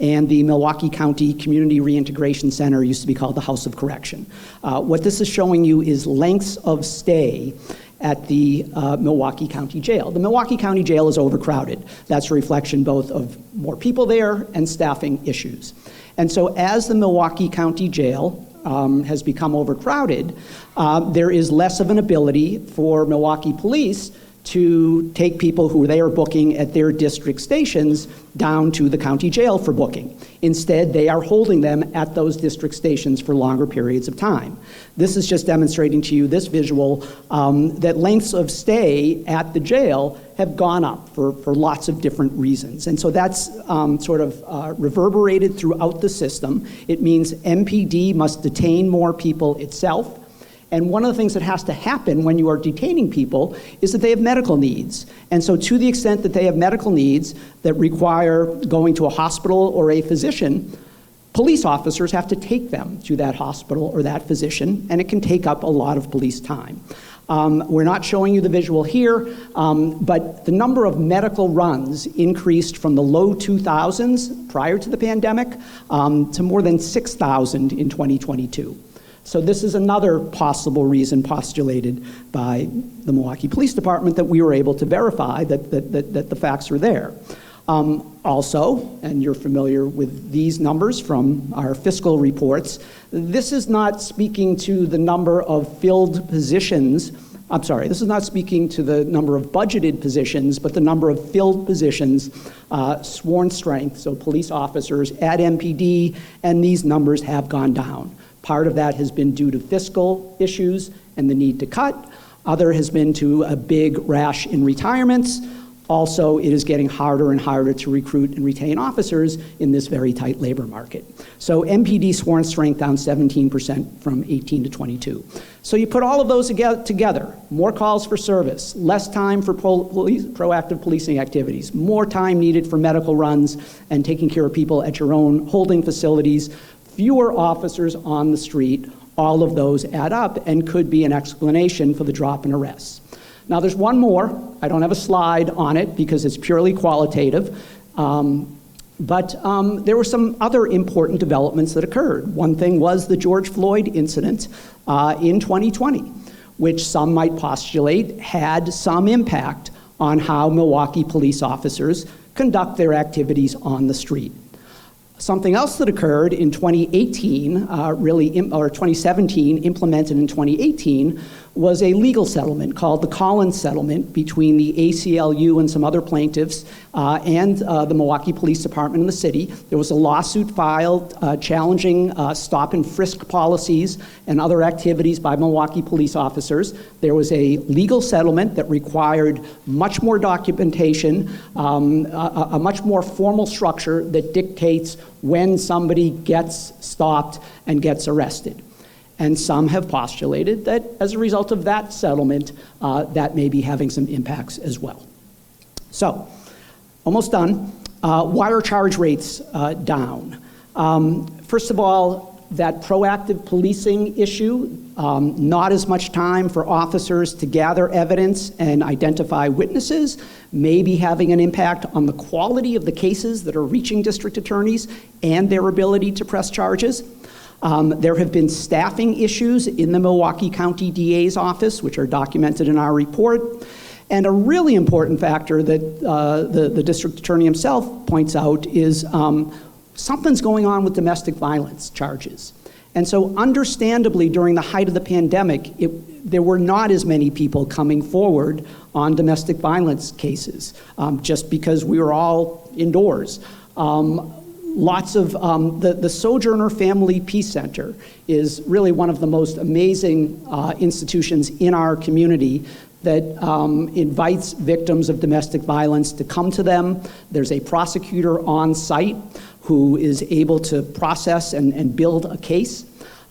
and the Milwaukee County Community Reintegration Center, used to be called the House of Correction. What this is showing you is lengths of stay at the Milwaukee County Jail. The Milwaukee County Jail is overcrowded. That's a reflection both of more people there and staffing issues. And so as the Milwaukee County Jail has become overcrowded, there is less of an ability for Milwaukee police to take people who they are booking at their district stations down to the county jail for booking. Instead, they are holding them at those district stations for longer periods of time. This is just demonstrating to you this visual that lengths of stay at the jail have gone up for lots of different reasons. And so that's reverberated throughout the system. It means MPD must detain more people itself. And one of the things that has to happen when you are detaining people is that they have medical needs. And so to the extent that they have medical needs that require going to a hospital or a physician, police officers have to take them to that hospital or that physician, and it can take up a lot of police time. We're not showing you the visual here, but the number of medical runs increased from the low 2000s prior to the pandemic to more than 6,000 in 2022. So this is another possible reason postulated by the Milwaukee Police Department that we were able to verify that the facts are there. Also, and you're familiar with these numbers from our fiscal reports, this is not speaking to the number of filled positions. I'm sorry, this is not speaking to the number of budgeted positions, but the number of filled positions, sworn strength, so police officers at MPD, and these numbers have gone down. Part of that has been due to fiscal issues and the need to cut. Other has been to a big rash in retirements. Also, it is getting harder and harder to recruit and retain officers in this very tight labor market. So MPD sworn strength down 17% from 18 to 22. So you put all of those together, more calls for service, less time for proactive policing activities, more time needed for medical runs and taking care of people at your own holding facilities, fewer officers on the street, all of those add up and could be an explanation for the drop in arrests. Now there's one more. I don't have a slide on it because it's purely qualitative, but there were some other important developments that occurred. One thing was the George Floyd incident in 2020, which some might postulate had some impact on how Milwaukee police officers conduct their activities on the street. Something else that occurred in 2018, or 2017, implemented in 2018, was a legal settlement called the Collins Settlement between the ACLU and some other plaintiffs and the Milwaukee Police Department and the city. There was a lawsuit filed challenging stop and frisk policies and other activities by Milwaukee police officers. There was a legal settlement that required much more documentation, a much more formal structure that dictates when somebody gets stopped and gets arrested. And some have postulated that as a result of that settlement, that may be having some impacts as well. So, almost done. Why are charge rates down? First of all, that proactive policing issue, not as much time for officers to gather evidence and identify witnesses, may be having an impact on the quality of the cases that are reaching district attorneys and their ability to press charges. There have been staffing issues in the Milwaukee County DA's office, which are documented in our report. And a really important factor that the district attorney himself points out is something's going on with domestic violence charges. And so understandably, during the height of the pandemic, there were not as many people coming forward on domestic violence cases, just because we were all indoors. Lots of, the Sojourner Family Peace Center is really one of the most amazing institutions in our community that invites victims of domestic violence to come to them. There's a prosecutor on site who is able to process and build a case.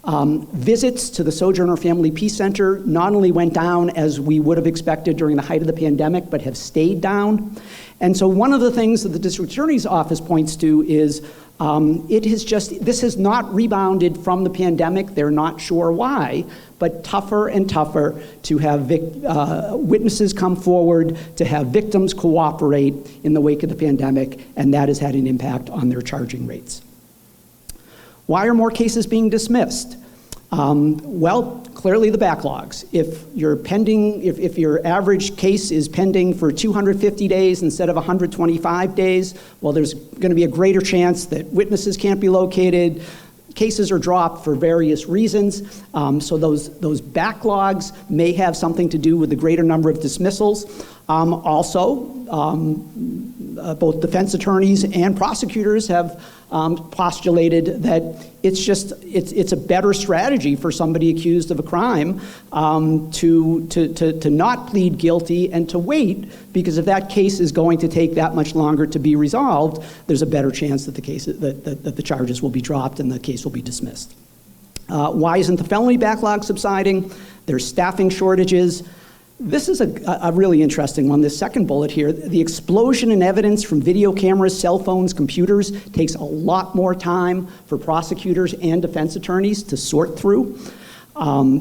Visits to the Sojourner Family Peace Center not only went down as we would have expected during the height of the pandemic, but have stayed down. And so one of the things that the district attorney's office points to is this has not rebounded from the pandemic. They're not sure why, but tougher and tougher to have witnesses come forward, to have victims cooperate in the wake of the pandemic, and that has had an impact on their charging rates. Why are more cases being dismissed? Well, clearly the backlogs. If your average case is pending for 250 days instead of 125 days, well, there's going to be a greater chance that witnesses can't be located. Cases are dropped for various reasons. So those backlogs may have something to do with the greater number of dismissals. Both defense attorneys and prosecutors have postulated that it's a better strategy for somebody accused of a crime to not plead guilty and to wait, because if that case is going to take that much longer to be resolved, there's a better chance that the charges will be dropped and the case will be dismissed. Why isn't the felony backlog subsiding? There's staffing shortages. This is a really interesting one, this second bullet here. The explosion in evidence from video cameras, cell phones, computers takes a lot more time for prosecutors and defense attorneys to sort through,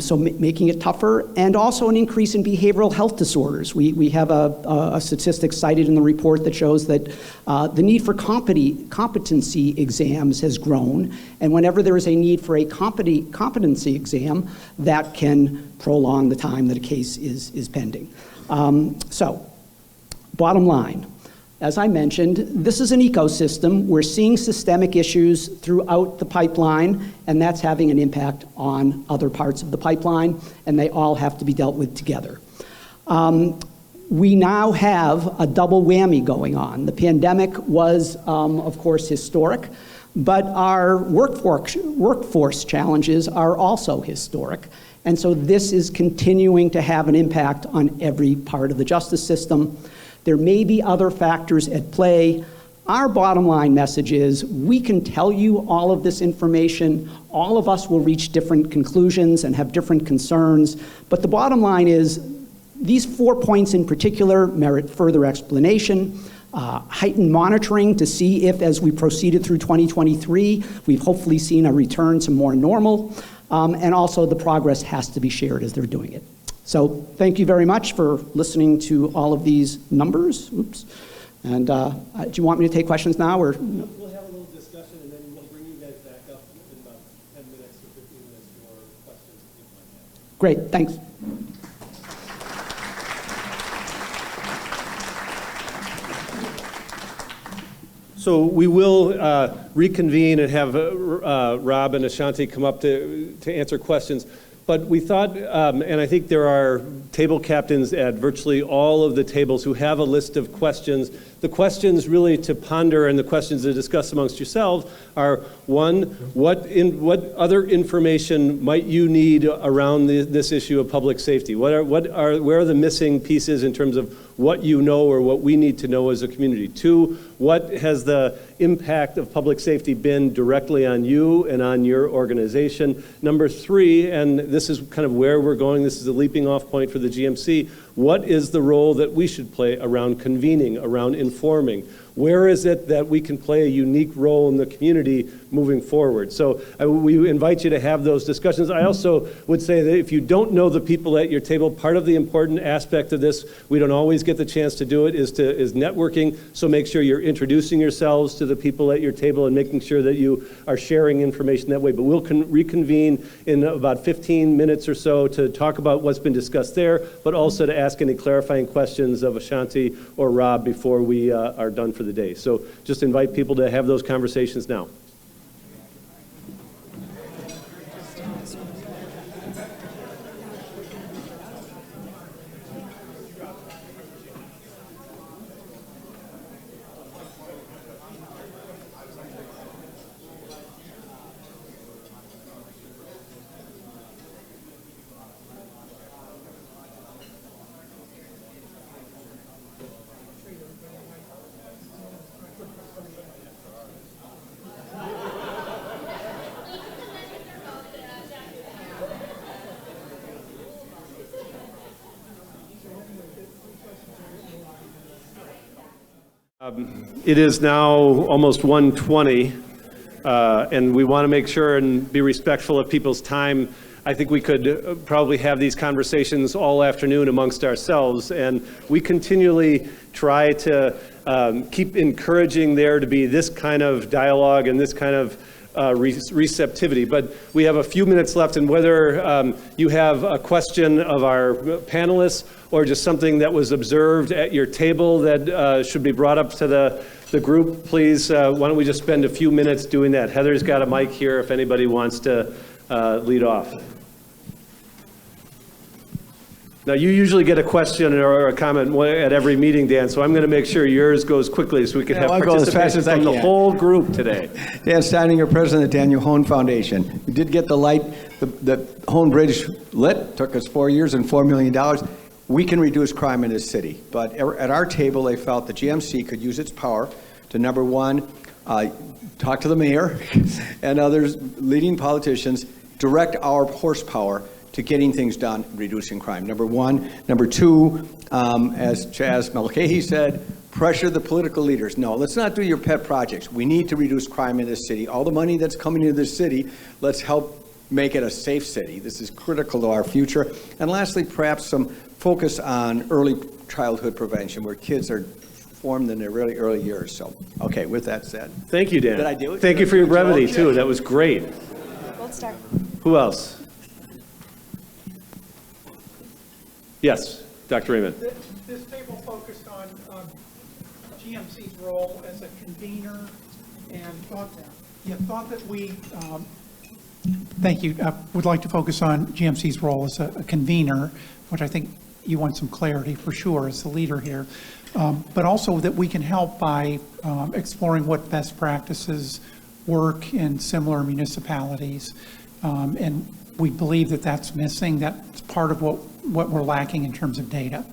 so making it tougher, and also an increase in behavioral health disorders. We have a statistic cited in the report that shows that the need for competency exams has grown, and whenever there is a need for a competency exam, that can prolong the time that a case is pending. So, bottom line, as I mentioned, this is an ecosystem. We're seeing systemic issues throughout the pipeline, and that's having an impact on other parts of the pipeline, and they all have to be dealt with together. We now have a double whammy going on. The pandemic was, of course, historic, but our workforce challenges are also historic. And so this is continuing to have an impact on every part of the justice system. There may be other factors at play. Our bottom line message is we can tell you all of this information. All of us will reach different conclusions and have different concerns. But the bottom line is these 4 points in particular merit further explanation. Heightened monitoring to see if, as we proceeded through 2023, we've hopefully seen a return to more normal. And also the progress has to be shared as they're doing it. So thank you very much for listening to all of these numbers. Oops. And do you want me to take questions now, or? We'll have a little discussion, and then we'll bring you guys back up in about 10 minutes or 15 minutes for questions if you'd like. Great, thanks. So we will reconvene and have Rob and Ashanti come up to answer questions. But we thought, and I think there are table captains at virtually all of the tables who have a list of questions. The questions really to ponder and the questions to discuss amongst yourselves are, one, what other information might you need around this issue of public safety? Where are the missing pieces in terms of what you know or what we need to know as a community? Two, what has the impact of public safety been directly on you and on your organization? Number three, and this is kind of where we're going, this is a leaping off point for the GMC, what is the role that we should play around convening, around informing? Where is it that we can play a unique role in the community moving forward? So we invite you to have those discussions. I also would say that if you don't know the people at your table, part of the important aspect of this, we don't always get the chance to do it, is networking. So make sure you're introducing yourselves to the people at your table and making sure that you are sharing information that way. But we'll reconvene in about 15 minutes or so to talk about what's been discussed there, but also to ask any clarifying questions of Ashanti or Rob before we are done for the day. So just invite people to have those conversations now. It is now almost 1:20, and we want to make sure and be respectful of people's time. I think we could probably have these conversations all afternoon amongst ourselves, and we continually try to keep encouraging there to be this kind of dialogue and this kind of receptivity. But we have a few minutes left, and whether you have a question of our panelists or just something that was observed at your table that should be brought up to the group, please, why don't we just spend a few minutes doing that? Heather's got a mic here if anybody wants to lead off. Now, you usually get a question or a comment at every meeting, Dan, so I'm going to make sure yours goes quickly so we can have I'll go as fast participation as I from the can. whole group today. Dan Steininger, president of the Daniel Hone Foundation. We did get the light, the Hone Bridge lit, took us 4 years and $4 million. We can reduce crime in this city, but at our table, they felt the GMC could use its power to, number one, talk to the mayor and others, leading politicians, direct our horsepower to getting things done, reducing crime. Number one. Number two, as Chaz Mulcahy said, pressure the political leaders. No, let's not do your pet projects. We need to reduce crime in this city. All the money that's coming into this city, let's help make it a safe city. This is critical to our future. And lastly, perhaps some focus on early childhood prevention, where kids are formed in their really early years. So, okay, with that said. Thank you, Dan. Did I do it? Thank you for your brevity, too. That was great. Gold star. Who else? Yes, Dr. Raymond. This table focused on GMC's role as a convener and thought that we, thank you, would like to focus on GMC's role as a convener, which I think you want some clarity for sure as the leader here, but also that we can help by exploring what best practices work in similar municipalities. And we believe that that's missing. That's part of what we're lacking in terms of data.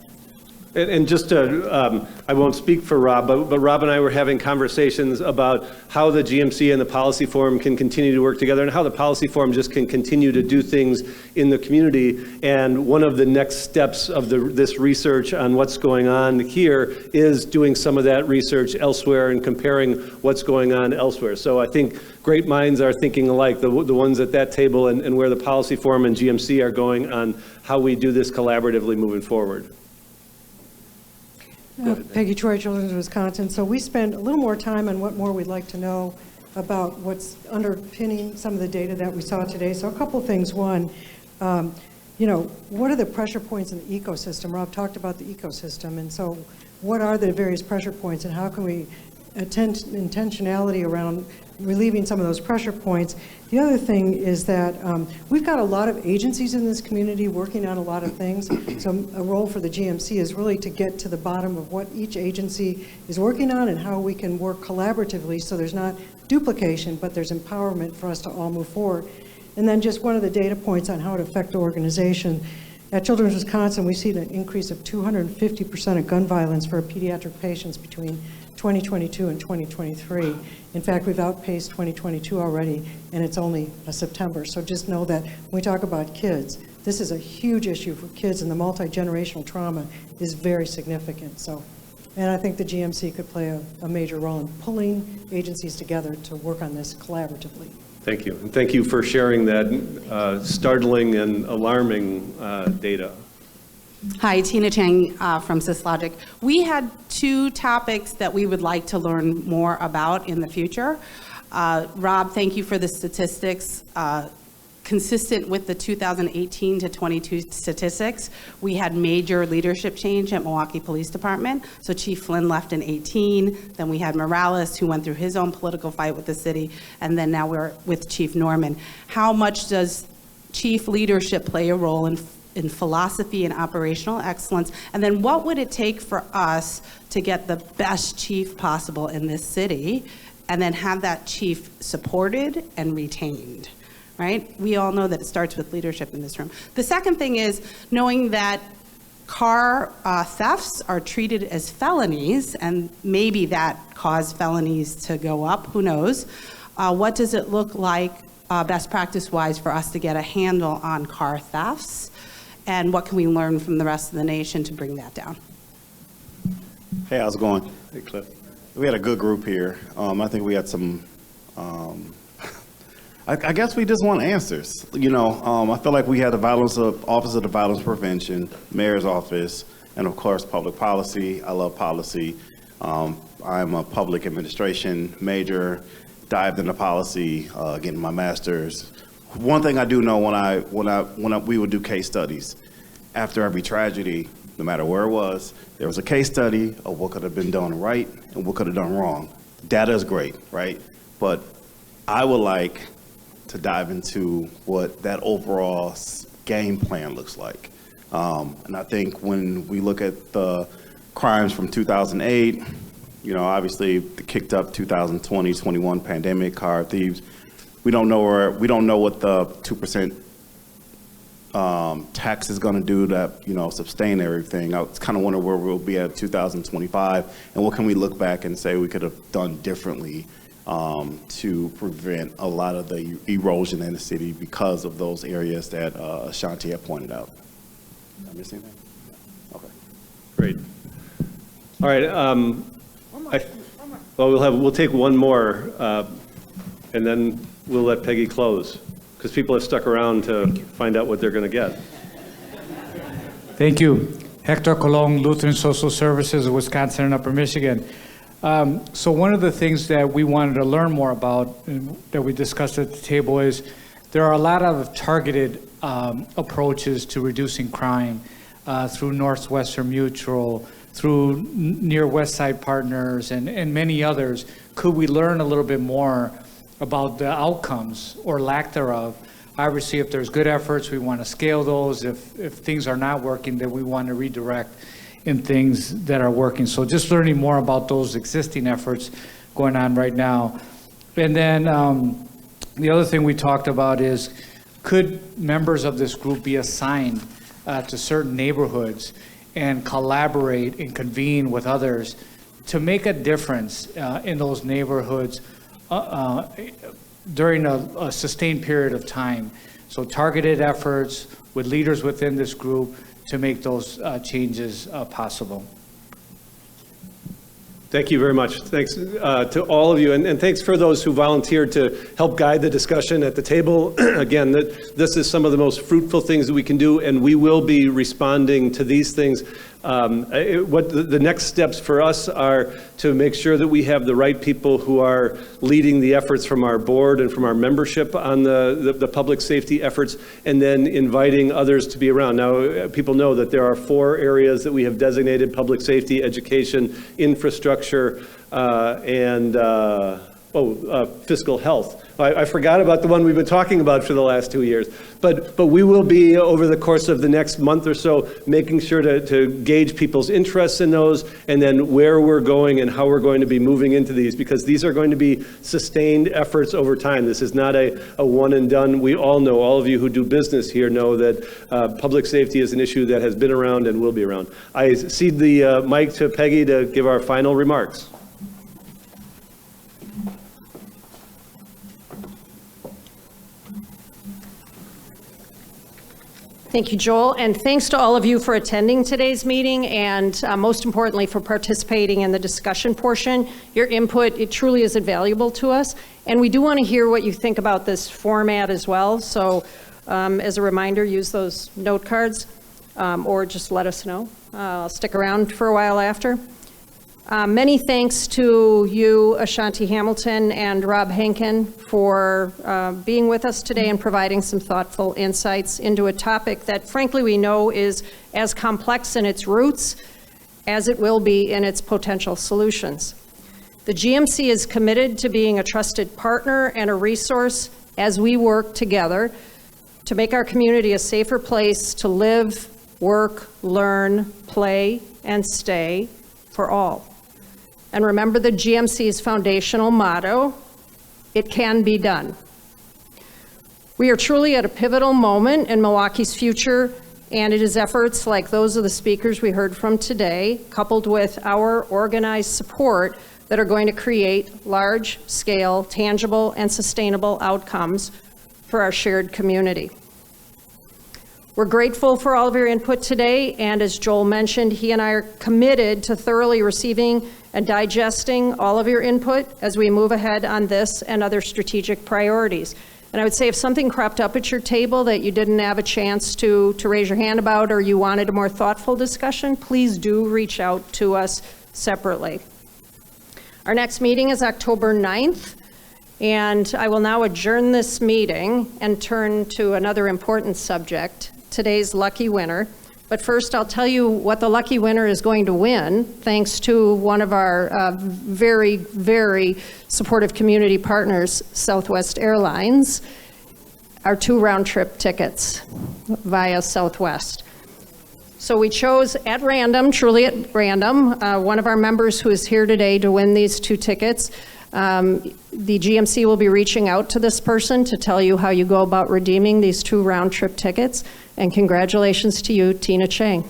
And just to, I won't speak for Rob, but Rob and I were having conversations about how the GMC and the Policy Forum can continue to work together and how the Policy Forum just can continue to do things in the community. And one of the next steps of this research on what's going on here is doing some of that research elsewhere and comparing what's going on elsewhere. So I think great minds are thinking alike, the ones at that table and where the Policy Forum and GMC are going on how we do this collaboratively moving forward. Peggy Troy, Children's Wisconsin. So we spent a little more time on what more we'd like to know about what's underpinning some of the data that we saw today. So a couple things. One, what are the pressure points in the ecosystem? Rob talked about the ecosystem. And so what are the various pressure points and how can we attend intentionality around relieving some of those pressure points? The other thing is that we've got a lot of agencies in this community working on a lot of things. So a role for the GMC is really to get to the bottom of what each agency is working on and how we can work collaboratively so there's not duplication, but there's empowerment for us to all move forward. And then just one of the data points on how it affects the organization. At Children's Wisconsin, we've seen an increase of 250% of gun violence for pediatric patients between 2022 and 2023. In fact, we've outpaced 2022 already, and it's only September. So just know that when we talk about kids, this is a huge issue for kids, and the multi-generational trauma is very significant. So, and I think the GMC could play a major role in pulling agencies together to work on this collaboratively. Thank you. And thank you for sharing that startling and alarming data. Hi, Tina Chang from SysLogic. We had two topics that we would like to learn more about in the future. Rob, thank you for the statistics. Consistent with the 2018 to 22 statistics, we had major leadership change at Milwaukee Police Department. So Chief Flynn left in 18, then we had Morales who went through his own political fight with the city, and then now we're with Chief Norman. How much does chief leadership play a role in philosophy and operational excellence? And then what would it take for us to get the best chief possible in this city and then have that chief supported and retained, right? We all know that it starts with leadership in this room. The second thing is knowing that car thefts are treated as felonies, and maybe that caused felonies to go up, who knows? What does it look like best practice-wise for us to get a handle on car thefts? And what can we learn from the rest of the nation to bring that down? Hey, how's it going? Hey, Cliff. We had a good group here. I think we had some, I guess we just want answers. I feel like we had the Office of the Violence Prevention, Mayor's Office, and of course, public policy. I love policy. I'm a public administration major, dived into policy, getting my master's. One thing I do know when we would do case studies, after every tragedy, no matter where it was, there was a case study of what could have been done right and what could have done wrong. Data is great, right? But I would like to dive into what that overall game plan looks like. And I think when we look at the crimes from 2008, obviously the kicked up 2020, 21 pandemic, car thieves, we don't know what the 2% tax is going to do to, sustain everything. I was kind of wondering where we'll be at 2025, and what can we look back and say we could have done differently to prevent a lot of the erosion in the city because of those areas that Ashanti had pointed out. Did I miss anything? Okay. Great. All right. We'll take one more, and then we'll let Peggy close, because people have stuck around to find out what they're going to get. Thank you. Hector Colon, Lutheran Social Services of Wisconsin and Upper Michigan. So one of the things that we wanted to learn more about, and that we discussed at the table, is there are a lot of targeted approaches to reducing crime through Northwestern Mutual, through Near West Side Partners, and many others. Could we learn a little bit more about the outcomes or lack thereof? Obviously, if there's good efforts, we want to scale those. If things are not working, then we want to redirect in things that are working. So just learning more about those existing efforts going on right now. And then the other thing we talked about is, could members of this group be assigned to certain neighborhoods and collaborate and convene with others to make a difference in those neighborhoods during a sustained period of time? So targeted efforts with leaders within this group to make those changes possible. Thank you very much. Thanks to all of you, and thanks for those who volunteered to help guide the discussion at the table. Again, this is some of the most fruitful things that we can do, and we will be responding to these things. What the next steps for us are to make sure that we have the right people who are leading the efforts from our board and from our membership on the public safety efforts, and then inviting others to be around. Now, people know that there are 4 areas that we have designated: public safety, education, infrastructure, and fiscal health. I forgot about the one we've been talking about for the last 2 years. But we will be, over the course of the next month or so, making sure to gauge people's interests in those, and then where we're going and how we're going to be moving into these, because these are going to be sustained efforts over time. This is not a one and done. We all know, all of you who do business here know that public safety is an issue that has been around and will be around. I cede the mic to Peggy to give our final remarks. Thank you, Joel, and thanks to all of you for attending today's meeting, and most importantly for participating in the discussion portion. Your input, it truly is invaluable to us, and we do want to hear what you think about this format as well. So as a reminder, use those note cards, or just let us know. I'll stick around for a while after. Many thanks to you, Ashanti Hamilton and Rob Henken, for being with us today and providing some thoughtful insights into a topic that, frankly, we know is as complex in its roots as it will be in its potential solutions. The GMC is committed to being a trusted partner and a resource as we work together to make our community a safer place to live, work, learn, play, and stay for all. And remember the GMC's foundational motto: it can be done. We are truly at a pivotal moment in Milwaukee's future, and it is efforts like those of the speakers we heard from today, coupled with our organized support, that are going to create large-scale, tangible, and sustainable outcomes for our shared community. We're grateful for all of your input today, and as Joel mentioned, he and I are committed to thoroughly receiving and digesting all of your input as we move ahead on this and other strategic priorities. And I would say if something cropped up at your table that you didn't have a chance to raise your hand about, or you wanted a more thoughtful discussion, please do reach out to us separately. Our next meeting is October 9th, and I will now adjourn this meeting and turn to another important subject, today's lucky winner. But first, I'll tell you what the lucky winner is going to win, thanks to one of our very, very supportive community partners, Southwest Airlines, our 2 round-trip tickets via Southwest. So we chose at random, truly at random, one of our members who is here today to win these 2 tickets. The GMC will be reaching out to this person to tell you how you go about redeeming these 2 round-trip tickets. And congratulations to you, Tina Chang.